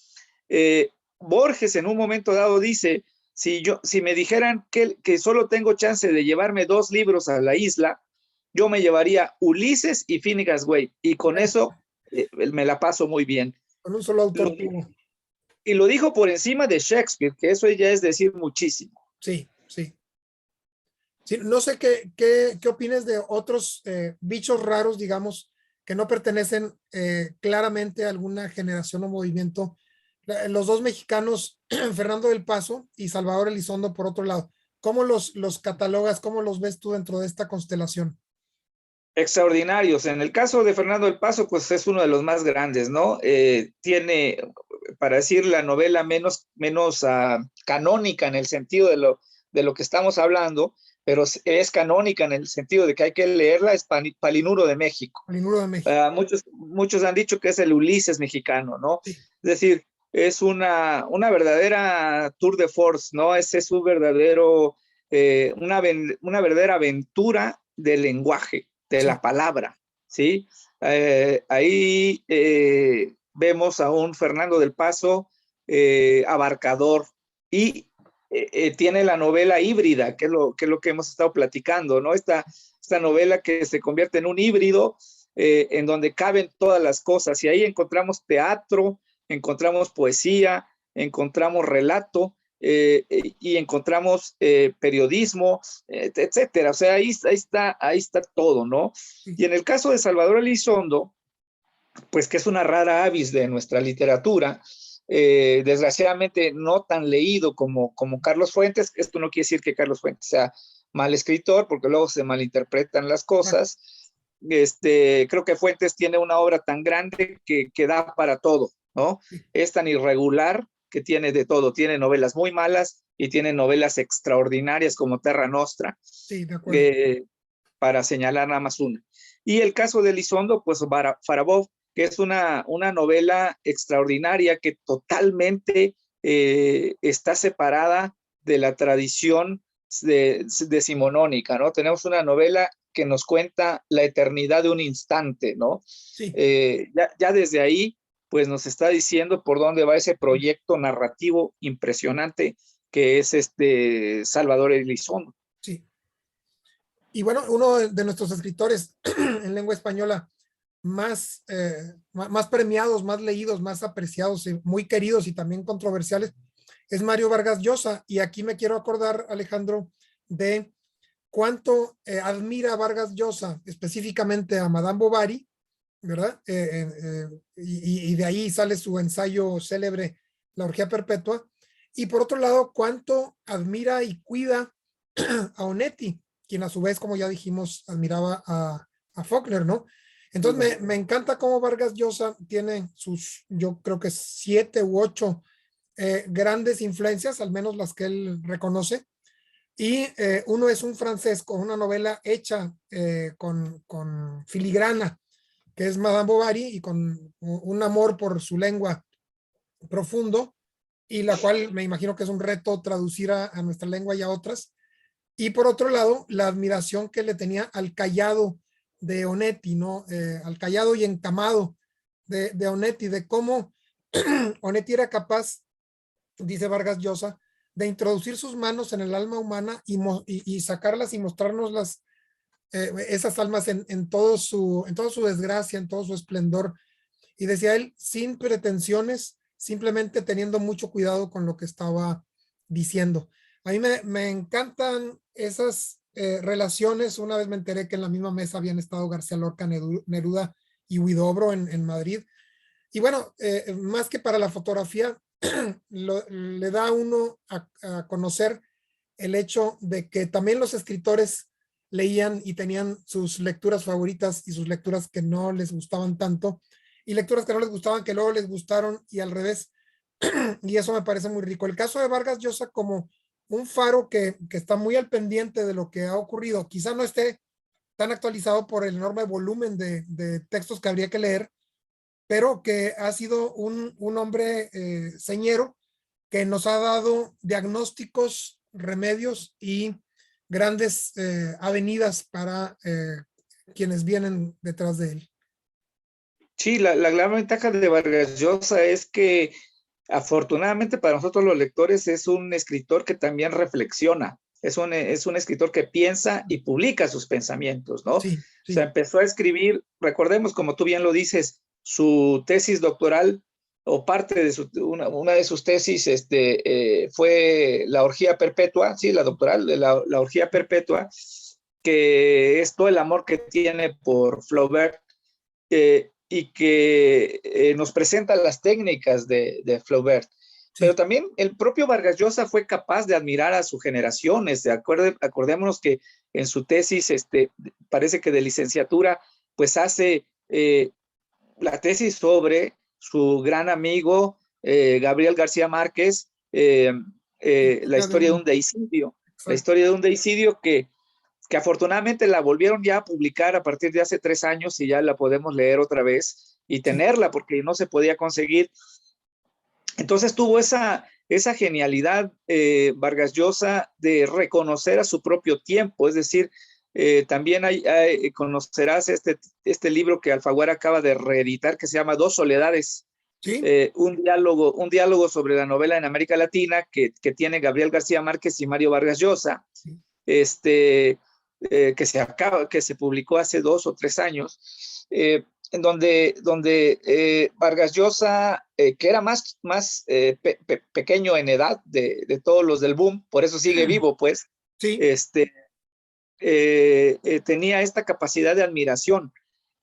Borges en un momento dado dice, si me dijeran que solo tengo chance de llevarme 2 libros a la isla, yo me llevaría Ulises y Finnegan's Wake, y con eso me la paso muy bien. Con un solo autor tuvo. Y lo dijo por encima de Shakespeare, que eso ya es decir muchísimo. Sí, sí. Sí, no sé qué opines de otros bichos raros, digamos, que no pertenecen claramente a alguna generación o movimiento. Los dos mexicanos, Fernando del Paso y Salvador Elizondo, por otro lado. ¿Cómo los catalogas? ¿Cómo los ves tú dentro de esta constelación? Extraordinarios. En el caso de Fernando del Paso, pues es uno de los más grandes, ¿no? Tiene, para decir, la novela menos canónica en el sentido de lo que estamos hablando, pero es canónica en el sentido de que hay que leerla, es Palinuro de México. Palinuro de México. Muchos han dicho que es el Ulises mexicano, ¿no? Sí. Es decir, es una verdadera tour de force, ¿no? Ese es un verdadero, una verdadera aventura del lenguaje, de la palabra, ¿sí? Ahí vemos a un Fernando del Paso abarcador, y tiene la novela híbrida, que es lo que hemos estado platicando, ¿no? Esta novela que se convierte en un híbrido en donde caben todas las cosas, y ahí encontramos teatro, encontramos poesía, encontramos relato, y encontramos periodismo, etcétera. O sea, ahí está todo, ¿no? Y en el caso de Salvador Elizondo, pues que es una rara avis de nuestra literatura, desgraciadamente no tan leído como Carlos Fuentes. Esto no quiere decir que Carlos Fuentes sea mal escritor, porque luego se malinterpretan las cosas. Creo que Fuentes tiene una obra tan grande que da para todo, ¿no? Es tan irregular que tiene de todo. Tiene novelas muy malas y tiene novelas extraordinarias como Terra Nostra, Sí, de acuerdo. para señalar nada más una. Y el caso de Elizondo, pues Farabov, que es una novela extraordinaria que totalmente está separada de la tradición decimonónica, ¿no? Tenemos una novela que nos cuenta la eternidad de un instante, ¿no? Sí. Ya desde ahí, pues nos está diciendo por dónde va ese proyecto narrativo impresionante que es Salvador Elizondo. Sí. Y bueno, uno de nuestros escritores en lengua española, más premiados, más leídos, más apreciados, y muy queridos y también controversiales, es Mario Vargas Llosa. Y aquí me quiero acordar, Alejandro, de cuánto admira Vargas Llosa, específicamente a Madame Bovary, ¿verdad? Y de ahí sale su ensayo célebre, La orgía perpetua. Y por otro lado, cuánto admira y cuida a Onetti, quien a su vez, como ya dijimos, admiraba a Faulkner, ¿no? Entonces me encanta cómo Vargas Llosa tiene sus, yo creo que 7 u 8 grandes influencias, al menos las que él reconoce. Y uno es un francés con una novela hecha con filigrana, que es Madame Bovary, y con un amor por su lengua profundo, y la cual me imagino que es un reto traducir a nuestra lengua y a otras. Y por otro lado, la admiración que le tenía al callado de Onetti, ¿no? Al callado y encamado de Onetti, de cómo Onetti era capaz, dice Vargas Llosa, de introducir sus manos en el alma humana y sacarlas y mostrarnos esas almas en toda su desgracia, en todo su esplendor. Y decía él, sin pretensiones, simplemente teniendo mucho cuidado con lo que estaba diciendo. A mí me encantan esas relaciones. Una vez me enteré que en la misma mesa habían estado García Lorca, Neruda y Huidobro en Madrid. Y bueno, más que para la fotografía, le da a uno a conocer el hecho de que también los escritores leían y tenían sus lecturas favoritas y sus lecturas que no les gustaban tanto, y lecturas que no les gustaban que luego les gustaron, y al revés. Y eso me parece muy rico. El caso de Vargas Llosa como un faro que está muy al pendiente de lo que ha ocurrido. Quizá no esté tan actualizado por el enorme volumen de textos que habría que leer, pero que ha sido un hombre señero que nos ha dado diagnósticos, remedios y grandes avenidas para quienes vienen detrás de él. Sí, la gran ventaja de Vargas Llosa es que afortunadamente para nosotros los lectores es un escritor que también reflexiona, es un escritor que piensa y publica sus pensamientos, ¿no? Sí, O sea, sí. empezó a escribir, recordemos, como tú bien lo dices, su tesis doctoral o parte de una de sus tesis fue La orgía perpetua, sí, la doctoral de la orgía perpetua, que es todo el amor que tiene por Flaubert, y que nos presenta las técnicas de Flaubert. Sí. Pero también el propio Vargas Llosa fue capaz de admirar a su generación. Acordémonos que en su tesis, parece que de licenciatura, pues hace la tesis sobre su gran amigo Gabriel García Márquez, la historia de un deicidio. La historia de un deicidio que afortunadamente la volvieron ya a publicar a partir de hace 3 años y ya la podemos leer otra vez y tenerla porque no se podía conseguir. Entonces tuvo esa genialidad Vargas Llosa de reconocer a su propio tiempo, es decir, también conocerás este libro que Alfaguara acaba de reeditar que se llama Dos soledades. ¿Sí? Un diálogo sobre la novela en América Latina que tiene Gabriel García Márquez y Mario Vargas Llosa. Sí. Que se publicó hace 2 o 3 años, en donde Vargas Llosa, que era más pequeño en edad de todos los del boom, por eso sigue vivo, pues, Sí. tenía esta capacidad de admiración.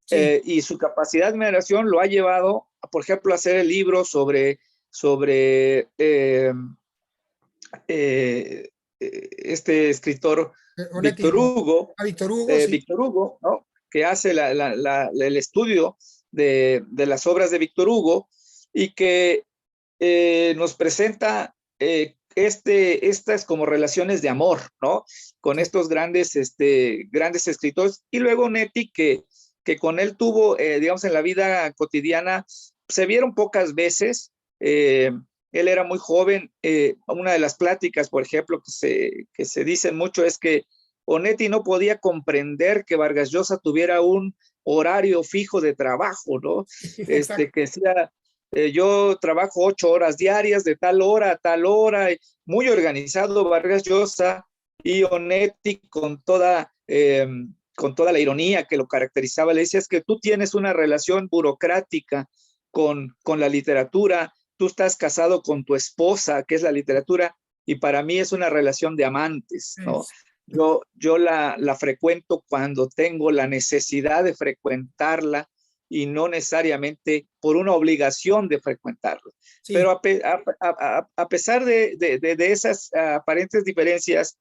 Sí. Y su capacidad de admiración lo ha llevado, por ejemplo, a hacer el libro sobre este escritor Víctor Hugo, Víctor Hugo, sí. Víctor Hugo, ¿no? Que hace el estudio de las obras de Víctor Hugo y que nos presenta estas como relaciones de amor, ¿no? Con estos grandes escritores. Y luego Onetti, que con él tuvo, digamos, en la vida cotidiana, se vieron pocas veces. Él era muy joven. Una de las pláticas, por ejemplo, que se dicen mucho es que Onetti no podía comprender que Vargas Llosa tuviera un horario fijo de trabajo, ¿no? Que decía, yo trabajo 8 horas diarias, de tal hora a tal hora, muy organizado Vargas Llosa, y Onetti con toda con toda la ironía que lo caracterizaba, le decía, es que tú tienes una relación burocrática con la literatura, tú estás casado con tu esposa, que es la literatura, y para mí es una relación de amantes, ¿no? Yo la frecuento cuando tengo la necesidad de frecuentarla y no necesariamente por una obligación de frecuentarla. Sí. Pero a pesar de esas aparentes diferencias,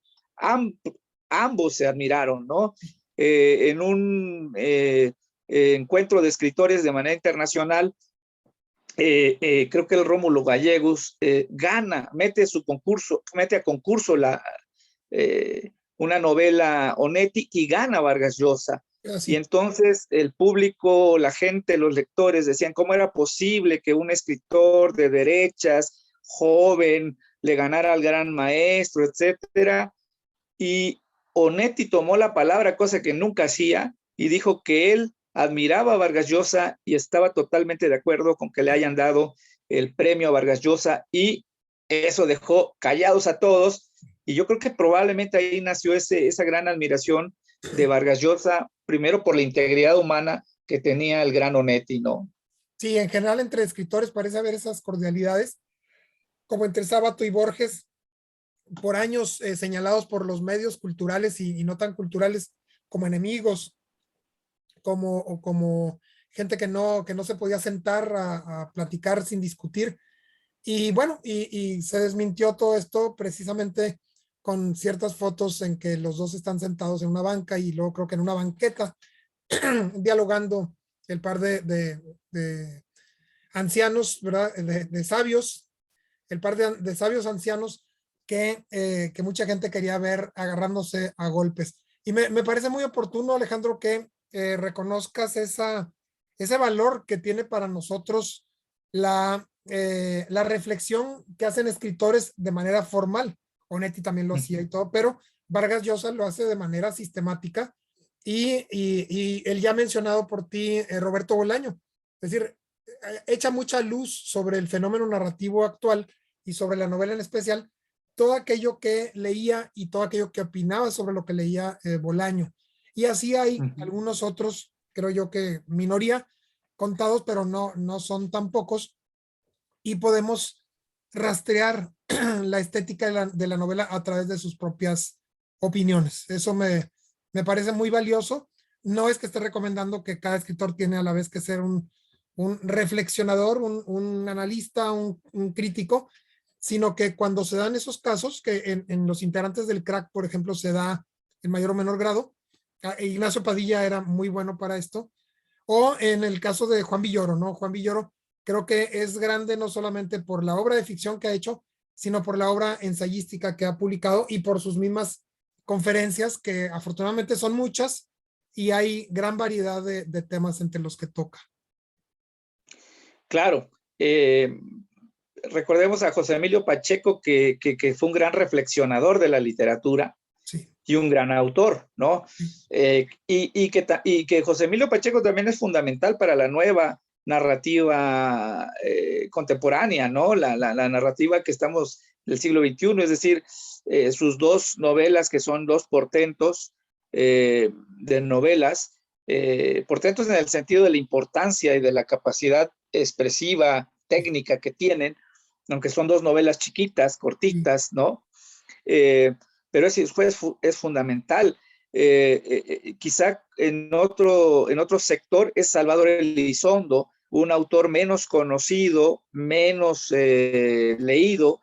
ambos se admiraron, ¿no? En un encuentro de escritores de manera internacional, creo que el Rómulo Gallegos mete a concurso una novela Onetti y gana Vargas Llosa. Y entonces el público, la gente, los lectores decían cómo era posible que un escritor de derechas, joven, le ganara al gran maestro, etcétera. Y Onetti tomó la palabra, cosa que nunca hacía, y dijo que él admiraba a Vargas Llosa y estaba totalmente de acuerdo con que le hayan dado el premio a Vargas Llosa, y eso dejó callados a todos. Y yo creo que probablemente ahí nació esa gran admiración de Vargas Llosa, primero por la integridad humana que tenía el gran Onetti, ¿no? Sí, en general entre escritores parece haber esas cordialidades, como entre Sábato y Borges, por años señalados por los medios culturales y no tan culturales como enemigos, como gente que no se podía sentar a platicar sin discutir. Y bueno, y se desmintió todo esto precisamente con ciertas fotos en que los dos están sentados en una banca y luego creo que en una banqueta dialogando el par de ancianos, ¿verdad? De sabios, el par de sabios ancianos que mucha gente quería ver agarrándose a golpes. Y me parece muy oportuno, Alejandro, que reconozcas ese valor que tiene para nosotros la reflexión que hacen escritores de manera formal. Onetti también lo hacía y todo, pero Vargas Llosa lo hace de manera sistemática y el ya mencionado por ti, Roberto Bolaño. Es decir, echa mucha luz sobre el fenómeno narrativo actual y sobre la novela en especial, todo aquello que leía y todo aquello que opinaba sobre lo que leía Bolaño. Y así hay algunos otros, creo yo que minoría, contados, pero no son tan pocos, y podemos rastrear la estética de la novela a través de sus propias opiniones. Eso me parece muy valioso. No es que esté recomendando que cada escritor tiene a la vez que ser un reflexionador, un analista, un crítico, sino que cuando se dan esos casos, que en los integrantes del crack, por ejemplo, se da en mayor o menor grado, Ignacio Padilla era muy bueno para esto, o en el caso de Juan Villoro, ¿no? Juan Villoro creo que es grande no solamente por la obra de ficción que ha hecho, sino por la obra ensayística que ha publicado y por sus mismas conferencias, que afortunadamente son muchas y hay gran variedad de temas entre los que toca. Claro. Recordemos a José Emilio Pacheco, que fue un gran reflexionador de la literatura. Sí. Y un gran autor, ¿no? Sí. Y que José Emilio Pacheco también es fundamental para la nueva narrativa contemporánea, ¿no? La narrativa que estamos del siglo XXI, es decir, sus dos novelas, que son dos portentos de novelas, portentos en el sentido de la importancia y de la capacidad expresiva, técnica que tienen, aunque son dos novelas chiquitas, cortitas, ¿no? Pero es fundamental. Quizá en otro sector es Salvador Elizondo, un autor menos conocido, menos leído,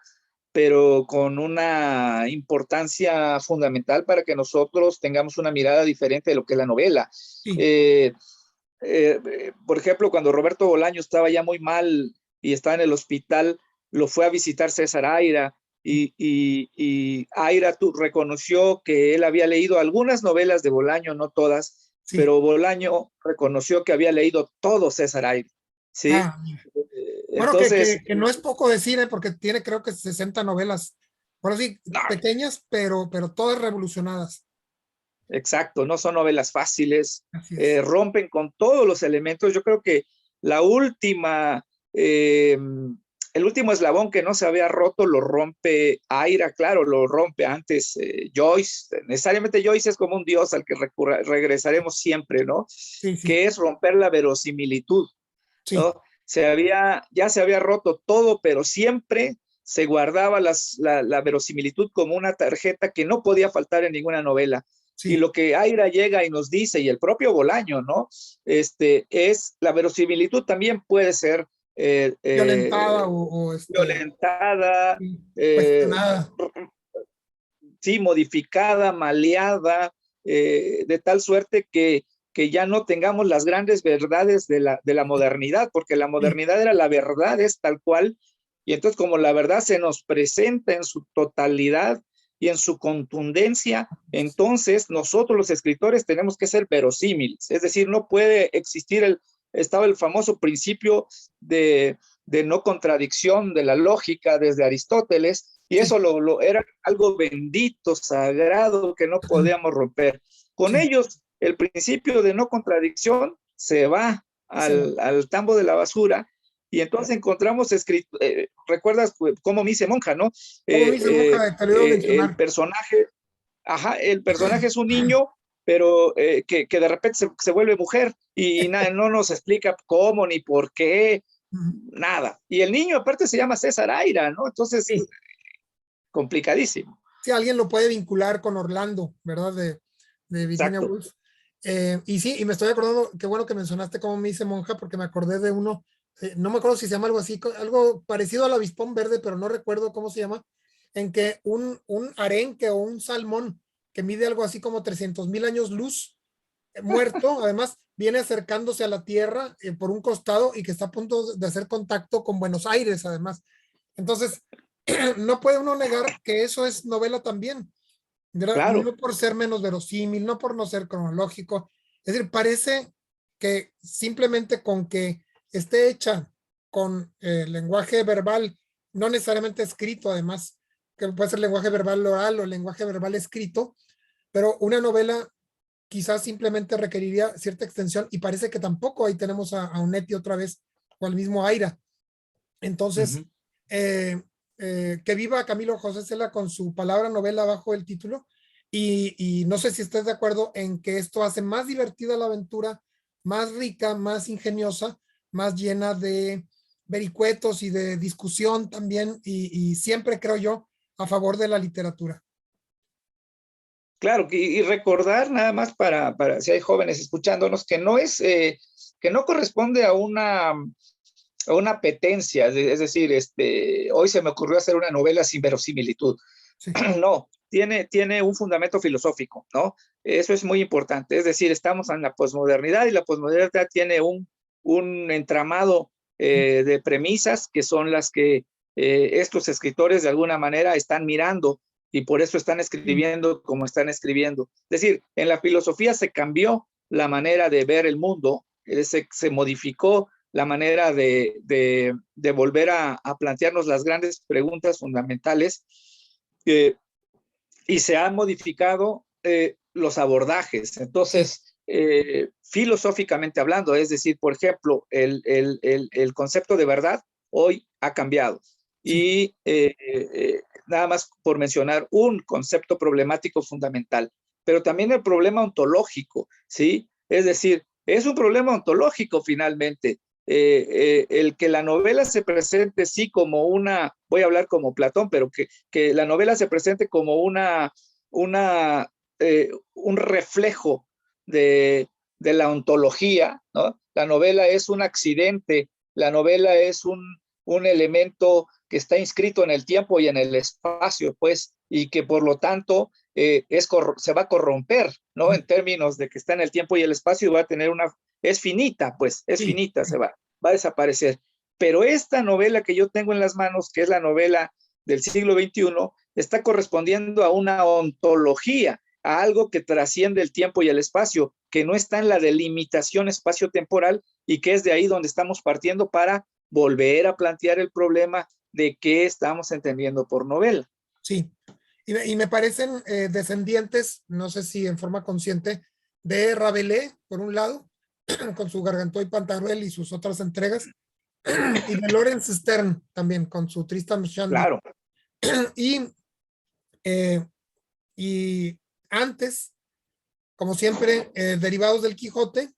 pero con una importancia fundamental para que nosotros tengamos una mirada diferente de lo que es la novela. Sí. Por ejemplo, cuando Roberto Bolaño estaba ya muy mal y estaba en el hospital, lo fue a visitar César Aira, y Aira reconoció que él había leído algunas novelas de Bolaño, no todas, sí, pero Bolaño reconoció que había leído todo César Aira. ¿Sí? Bueno, entonces, que no es poco decir, porque tiene creo que 60 novelas, bueno, sí, no, pequeñas, pero todas revolucionadas. Exacto, no son novelas fáciles, rompen con todos los elementos. Yo creo que la última el último eslabón que no se había roto lo rompe Aira, claro, lo rompe antes Joyce. Necesariamente Joyce es como un dios al que regresaremos siempre, ¿no? Sí, sí, Que es romper la verosimilitud, sí, ¿no? Ya se había roto todo, pero siempre se guardaba la verosimilitud como una tarjeta que no podía faltar en ninguna novela. Y sí. lo que Aira llega y nos dice, y el propio Bolaño, ¿no? Es la verosimilitud también puede ser Violentada o violentada, sí, eh, cuestionada. sí, modificada, maleada, de tal suerte que ya no tengamos las grandes verdades de la modernidad, porque la Sí, modernidad era la verdad, es tal cual, y entonces como la verdad se nos presenta en su totalidad y en su contundencia, entonces nosotros los escritores tenemos que ser verosímiles, es decir, no puede existir estaba el famoso principio de no contradicción de la lógica desde Aristóteles, y sí, eso era algo bendito, sagrado, que no podíamos romper. Con sí, ellos, el principio de no contradicción se va se va. al tambo de la basura, y entonces encontramos recuerdas cómo me hice monja, ¿no? Como me dice Monja, te lo iba a El mencionar. personaje, ajá, el personaje es un niño, pero que de repente se vuelve mujer y no nos explica cómo ni por qué, nada. Y el niño aparte se llama César Aira, ¿no? Entonces, Sí, complicadísimo. si alguien lo puede vincular con Orlando, ¿verdad? De Virginia Exacto. Woolf. Y sí, y me estoy acordando, qué bueno que mencionaste cómo me dice Monja, porque me acordé de uno, no me acuerdo si se llama algo así, algo parecido al avispón verde, pero no recuerdo cómo se llama, en que un arenque o un salmón que mide algo así como 300,000 años luz, muerto, además viene acercándose a la Tierra por un costado y que está a punto de hacer contacto con Buenos Aires, además. Entonces, no puede uno negar que eso es novela también, ¿verdad? Claro, No por ser menos verosímil, no por no ser cronológico. Es decir, parece que simplemente con que esté hecha con lenguaje verbal, no necesariamente escrito, además, que puede ser lenguaje verbal oral o lenguaje verbal escrito, pero una novela quizás simplemente requeriría cierta extensión y parece que tampoco ahí tenemos a Unetti otra vez o al mismo Aira. Entonces, uh-huh. eh, que viva Camilo José Cela con su palabra novela bajo el título y no sé si estés de acuerdo en que esto hace más divertida la aventura, más rica, más ingeniosa, más llena de vericuetos y de discusión también y siempre creo yo a favor de la literatura. Claro, y recordar nada más para si hay jóvenes escuchándonos, que no corresponde a una apetencia, es decir, hoy se me ocurrió hacer una novela sin verosimilitud. Sí, No, tiene un fundamento filosófico, ¿no? Eso es muy importante. Es decir, estamos en la posmodernidad y la posmodernidad tiene un entramado de premisas que son las que estos escritores de alguna manera están mirando y por eso están escribiendo como están escribiendo. Es decir, en la filosofía se cambió la manera de ver el mundo, se modificó la manera de volver a plantearnos las grandes preguntas fundamentales y se han modificado los abordajes. sí, Entonces, filosóficamente hablando, es decir, por ejemplo, el concepto de verdad hoy ha cambiado. sí, Y nada más por mencionar un concepto problemático fundamental, pero también el problema ontológico, ¿sí? Es decir, es un problema ontológico finalmente. El que la novela se presente sí como voy a hablar como Platón, pero que la novela se presente como un reflejo de la ontología, ¿no? La novela es un accidente, la novela es un elemento que está inscrito en el tiempo y en el espacio, pues, y que por lo tanto se va a corromper, ¿no? En términos de que está en el tiempo y el espacio y va a tener es finita, pues, es sí, finita, sí, va a desaparecer. Pero esta novela que yo tengo en las manos, que es la novela del siglo XXI, está correspondiendo a una ontología, a algo que trasciende el tiempo y el espacio, que no está en la delimitación espacio-temporal y que es de ahí donde estamos partiendo para volver a plantear el problema de qué estamos entendiendo por novela. sí. Y me parecen descendientes, no sé si en forma consciente, de Rabelais, por un lado, con su Gargantó y Pantagruel y sus otras entregas, y de Lawrence Stern también, con su Tristram Shandy. Claro, Y, eh, y antes, como siempre, derivados del Quijote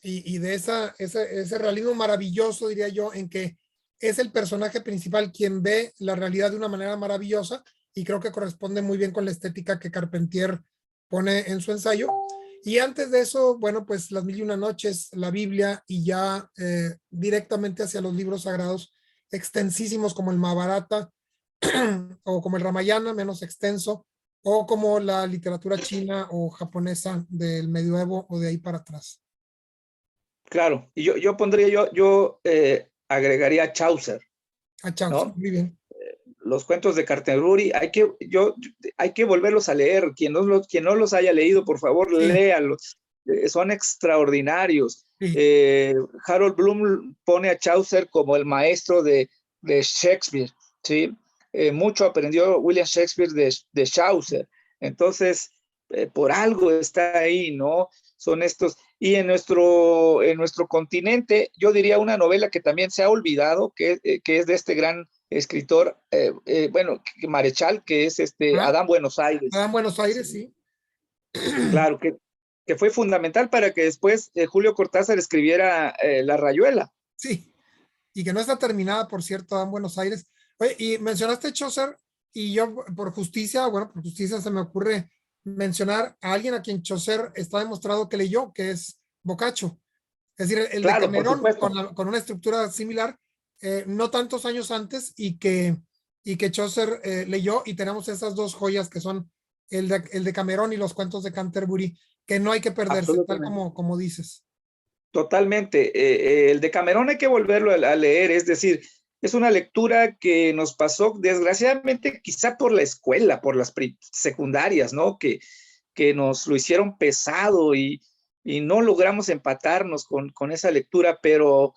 y de ese realismo maravilloso, diría yo, en que es el personaje principal quien ve la realidad de una manera maravillosa, y creo que corresponde muy bien con la estética que Carpentier pone en su ensayo. Y antes de eso, bueno, pues Las Mil y Una Noches, la Biblia, y ya directamente hacia los libros sagrados extensísimos como el Mahabharata o como el Ramayana, menos extenso, o como la literatura china o japonesa del medioevo o de ahí para atrás. claro. Y yo pondría, yo agregaría a Chaucer, Ah, chao, ¿no? muy bien. Los cuentos de Canterbury, hay que volverlos a leer. Quien no los haya leído, por favor, Sí, léalos. Son extraordinarios. sí, Harold Bloom pone a Chaucer como el maestro de Shakespeare, ¿sí? Mucho aprendió William Shakespeare de Chaucer. Entonces, por algo está ahí, ¿no? Son estos. Y en nuestro continente, yo diría una novela que también se ha olvidado, que es de este gran escritor, bueno, Marechal, que es ah, Adán Buenos Aires. en Buenos Aires, sí. Claro, que fue fundamental para que después Julio Cortázar escribiera La Rayuela. Sí, y que no está terminada, por cierto, en Buenos Aires. Oye, y mencionaste Chaucer, y yo por justicia, bueno, por justicia se me ocurre mencionar a alguien a quien Chaucer está demostrado que leyó, que es Boccaccio. Es decir, el Claro, por Decamerón supuesto. con una estructura similar, no tantos años antes, y que Chaucer leyó, y tenemos esas dos joyas que son el Decamerón y los cuentos de Canterbury, que no hay que perderse, tal Absolutamente. como dices. Totalmente. El Decamerón hay que volverlo a leer, es decir, es una lectura que nos pasó, desgraciadamente, quizá por la escuela, por las secundarias, ¿no? Que nos lo hicieron pesado y no logramos empatarnos con esa lectura, pero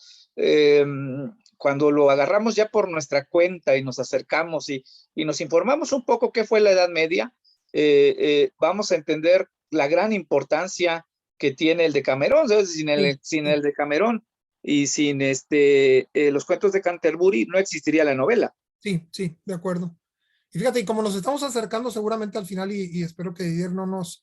cuando lo agarramos ya por nuestra cuenta y nos acercamos y nos informamos un poco qué fue la Edad Media, vamos a entender la gran importancia que tiene el Decamerón. ¿Sabes? Sin Sí, el Decamerón y sin los cuentos de Canterbury no existiría la novela. sí, sí, de acuerdo. Y fíjate, y como nos estamos acercando seguramente al final, y espero que Didier no nos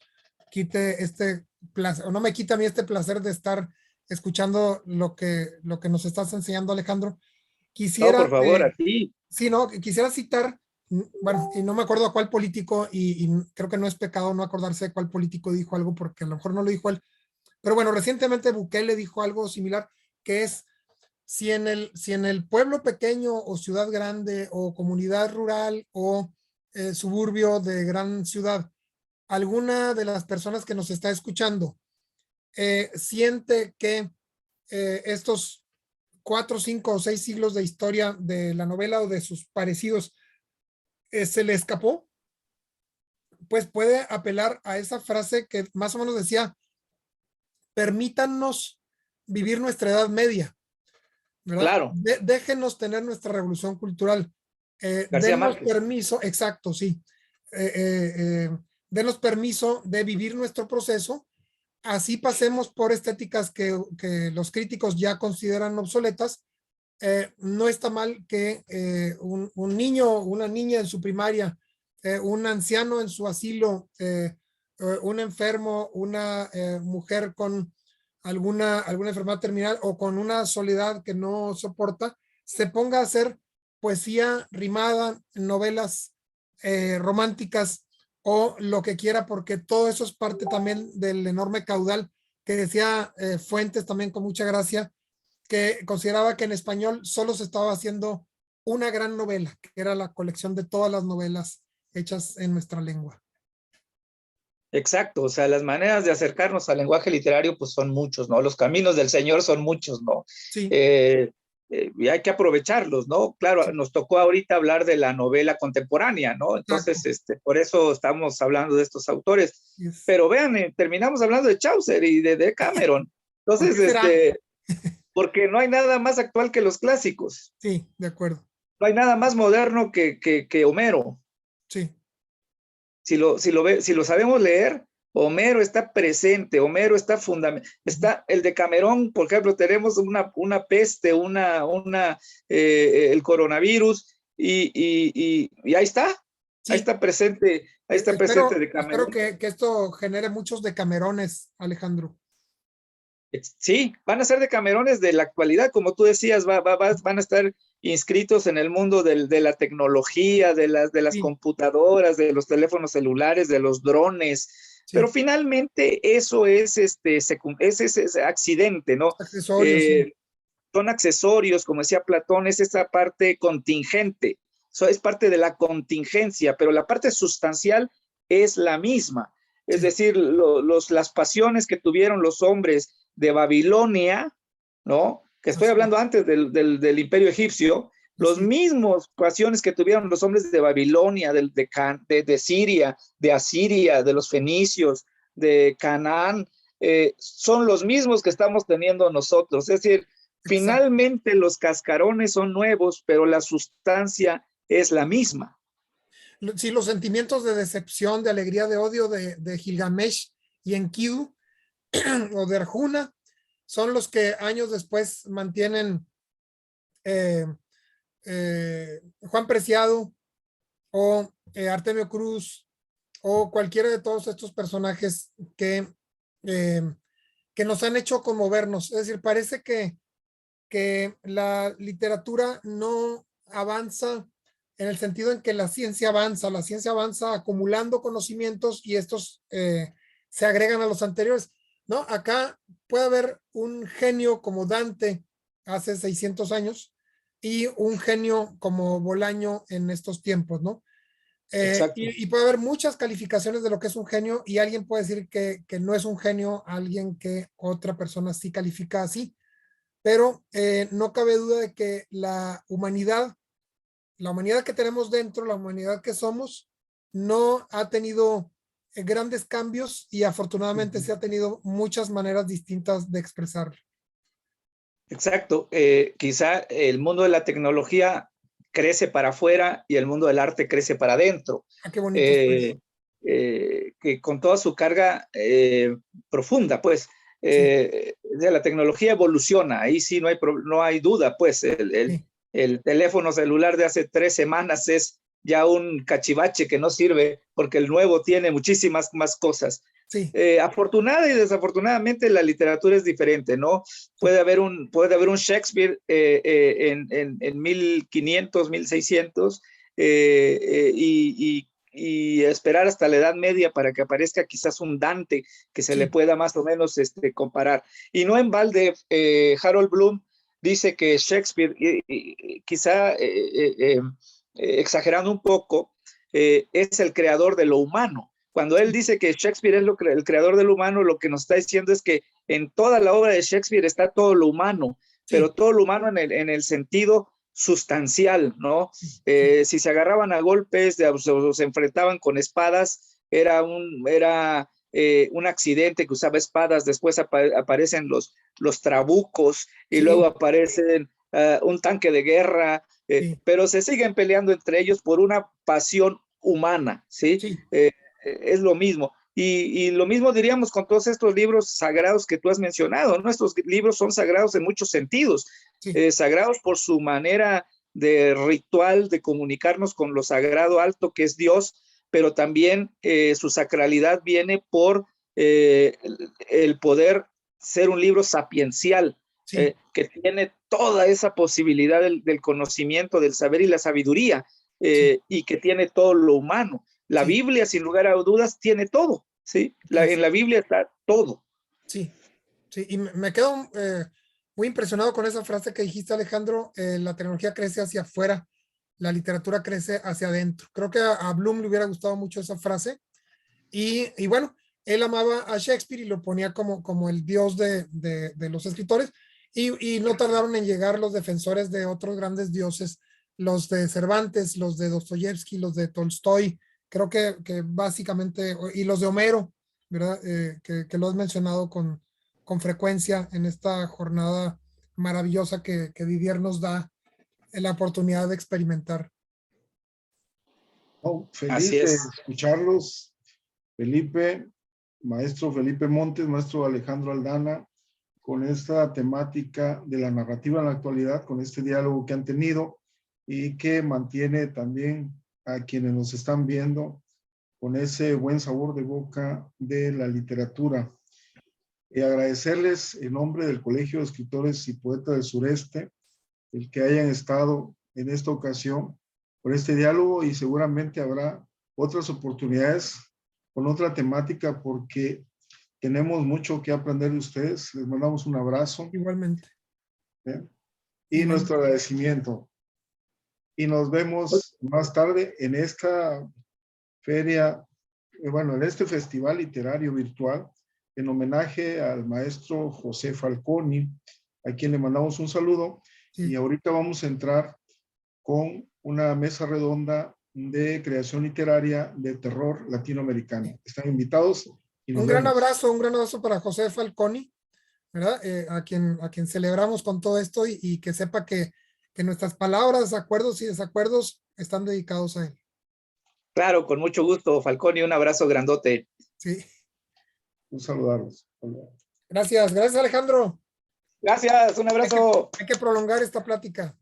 quite este placer, o no me quite a mí este placer de estar escuchando lo que nos estás enseñando, Alejandro, No, por quisiera, favor, a ti. sí, no, quisiera citar, bueno, y no me acuerdo a cuál político, y creo que no es pecado no acordarse de cuál político dijo algo, porque a lo mejor no lo dijo él, pero bueno, recientemente Bukele dijo algo similar, que es, si en el pueblo pequeño o ciudad grande o comunidad rural o suburbio de gran ciudad, alguna de las personas que nos está escuchando siente que estos 4, 5 o 6 siglos de historia de la novela o de sus parecidos se le escapó, pues puede apelar a esa frase que más o menos decía: permítanos vivir nuestra Edad Media, ¿verdad? Claro, Déjenos tener nuestra revolución cultural. García Denos Márquez. permiso, exacto, sí. Eh, eh, denos permiso de vivir nuestro proceso, así pasemos por estéticas que los críticos ya consideran obsoletas. No está mal que un niño o una niña en su primaria, un anciano en su asilo, un enfermo, una mujer con alguna enfermedad terminal o con una soledad que no soporta, se ponga a hacer poesía rimada, novelas románticas o lo que quiera, porque todo eso es parte también del enorme caudal que decía Fuentes también con mucha gracia, que consideraba que en español solo se estaba haciendo una gran novela, que era la colección de todas las novelas hechas en nuestra lengua. Exacto, o sea, las maneras de acercarnos al lenguaje literario pues son muchos, ¿no? Los caminos del Señor son muchos, ¿no? Sí, Y hay que aprovecharlos, ¿no? Claro, sí, nos tocó ahorita hablar de la novela contemporánea, ¿no? exacto. Entonces, por eso estamos hablando de estos autores. Yes. Pero vean, terminamos hablando de Chaucer y de Decameron. ¿Por qué Entonces, será? porque no hay nada más actual que los clásicos. Sí, de acuerdo. No hay nada más moderno que Homero. Sí, Si lo sabemos leer, Homero está presente, Homero está fundamental. Está el Decamerón, por ejemplo, tenemos una peste, el coronavirus, y ahí Sí. está presente, Espero Decamerón. que esto genere muchos Decamerones, Alejandro. Sí, van a ser Decamerones de la actualidad, como tú decías, van a estar inscritos en el mundo de la tecnología, de las Sí. computadoras, de los teléfonos celulares, de los drones, Sí. pero finalmente eso es accidente, ¿no? Accesorios, sí. Son accesorios, como decía Platón, es esa parte contingente, es parte de la contingencia, pero la parte sustancial es la misma. Es Sí. decir, las pasiones que tuvieron los hombres de Babilonia, ¿no? Que estoy hablando antes del Imperio Egipcio, los mismos pasiones que tuvieron los hombres de Babilonia, de Siria, de Asiria, de los fenicios, de Canaán, son los mismos que estamos teniendo nosotros. Es decir, finalmente los cascarones son nuevos, pero la sustancia es la misma. Sí, los sentimientos de decepción, de alegría, de odio de Gilgamesh y Enkidu o de Arjuna son los que años después mantienen Juan Preciado o Artemio Cruz o cualquiera de todos estos personajes que nos han hecho conmovernos. Es decir, parece que la literatura no avanza en el sentido en que la ciencia avanza acumulando conocimientos y estos se agregan a los anteriores, ¿no? Acá puede haber un genio como Dante hace 600 años y un genio como Bolaño en estos tiempos, ¿no? Y puede haber muchas calificaciones de lo que es un genio y alguien puede decir que no es un genio, alguien que otra persona sí califica así, pero no cabe duda de que la humanidad que tenemos dentro, la humanidad que somos, no ha tenido grandes cambios y afortunadamente se ha tenido muchas maneras distintas de expresarlo. Exacto. Quizá el mundo de la tecnología crece para afuera y el mundo del arte crece para adentro. Ah, qué bonito. Que con toda su carga profunda, pues. La tecnología evoluciona, ahí sí no hay duda, pues. El teléfono celular de hace 3 semanas es ya un cachivache que no sirve porque el nuevo tiene muchísimas más cosas. Sí. Afortunada y desafortunadamente la literatura es diferente, ¿no? Puede haber un Shakespeare en 1500, 1600 y esperar hasta la Edad Media para que aparezca quizás un Dante que se le pueda más o menos comparar. Y no en balde, Harold Bloom dice que Shakespeare, quizá exagerando un poco, es el creador de lo humano. Cuando él dice que Shakespeare es el creador de lo humano, lo que nos está diciendo es que en toda la obra de Shakespeare está todo lo humano, pero todo lo humano en el sentido sustancial, ¿no? Si se agarraban a golpes, o se enfrentaban con espadas, era un accidente que usaba espadas, después aparecen los trabucos y luego aparecen un tanque de guerra, pero se siguen peleando entre ellos por una pasión humana, ¿sí? Es lo mismo. Y lo mismo diríamos con todos estos libros sagrados que tú has mencionado, ¿no? Estos libros son sagrados en muchos sentidos, sagrados por su manera de ritual, de comunicarnos con lo sagrado alto que es Dios, pero también su sacralidad viene por el poder ser un libro sapiencial, que tiene toda esa posibilidad del conocimiento, del saber y la sabiduría, y que tiene todo lo humano. La Biblia, sin lugar a dudas, tiene todo, ¿sí? En la Biblia está todo. Sí, y me quedo muy impresionado con esa frase que dijiste, Alejandro, la tecnología crece hacia afuera, la literatura crece hacia adentro. Creo que a Bloom le hubiera gustado mucho esa frase y bueno, él amaba a Shakespeare y lo ponía como el dios de los escritores y no tardaron en llegar los defensores de otros grandes dioses, los de Cervantes, los de Dostoyevsky, los de Tolstoy, creo que básicamente, y los de Homero, ¿verdad? Que lo has mencionado con frecuencia en esta jornada maravillosa que Vivier nos da la oportunidad de experimentar. Feliz de escucharlos, Felipe. maestro Felipe Montes, maestro Alejandro Aldana, con esta temática de la narrativa en la actualidad, con este diálogo que han tenido y que mantiene también a quienes nos están viendo con ese buen sabor de boca de la literatura. Y agradecerles en nombre del Colegio de Escritores y Poetas del Sureste el que hayan estado en esta ocasión por este diálogo, y seguramente habrá otras oportunidades con otra temática porque tenemos mucho que aprender de ustedes. Les mandamos un abrazo. Igualmente. Y nuestro agradecimiento. Y nos vemos más tarde en esta feria, bueno, en este festival literario virtual, en homenaje al maestro José Falconi, a quien le mandamos un saludo. Sí. Y ahorita vamos a entrar con una mesa redonda de creación literaria de terror latinoamericano. Están invitados. Y nos Un vemos. gran abrazo para José Falconi, ¿verdad? A quien celebramos con todo esto y que sepa que nuestras palabras, acuerdos y desacuerdos están dedicados a él. Claro, con mucho gusto, Falconi, un abrazo grandote. Sí. Un saludarlos. Gracias Alejandro. Gracias, un abrazo. Hay que prolongar esta plática.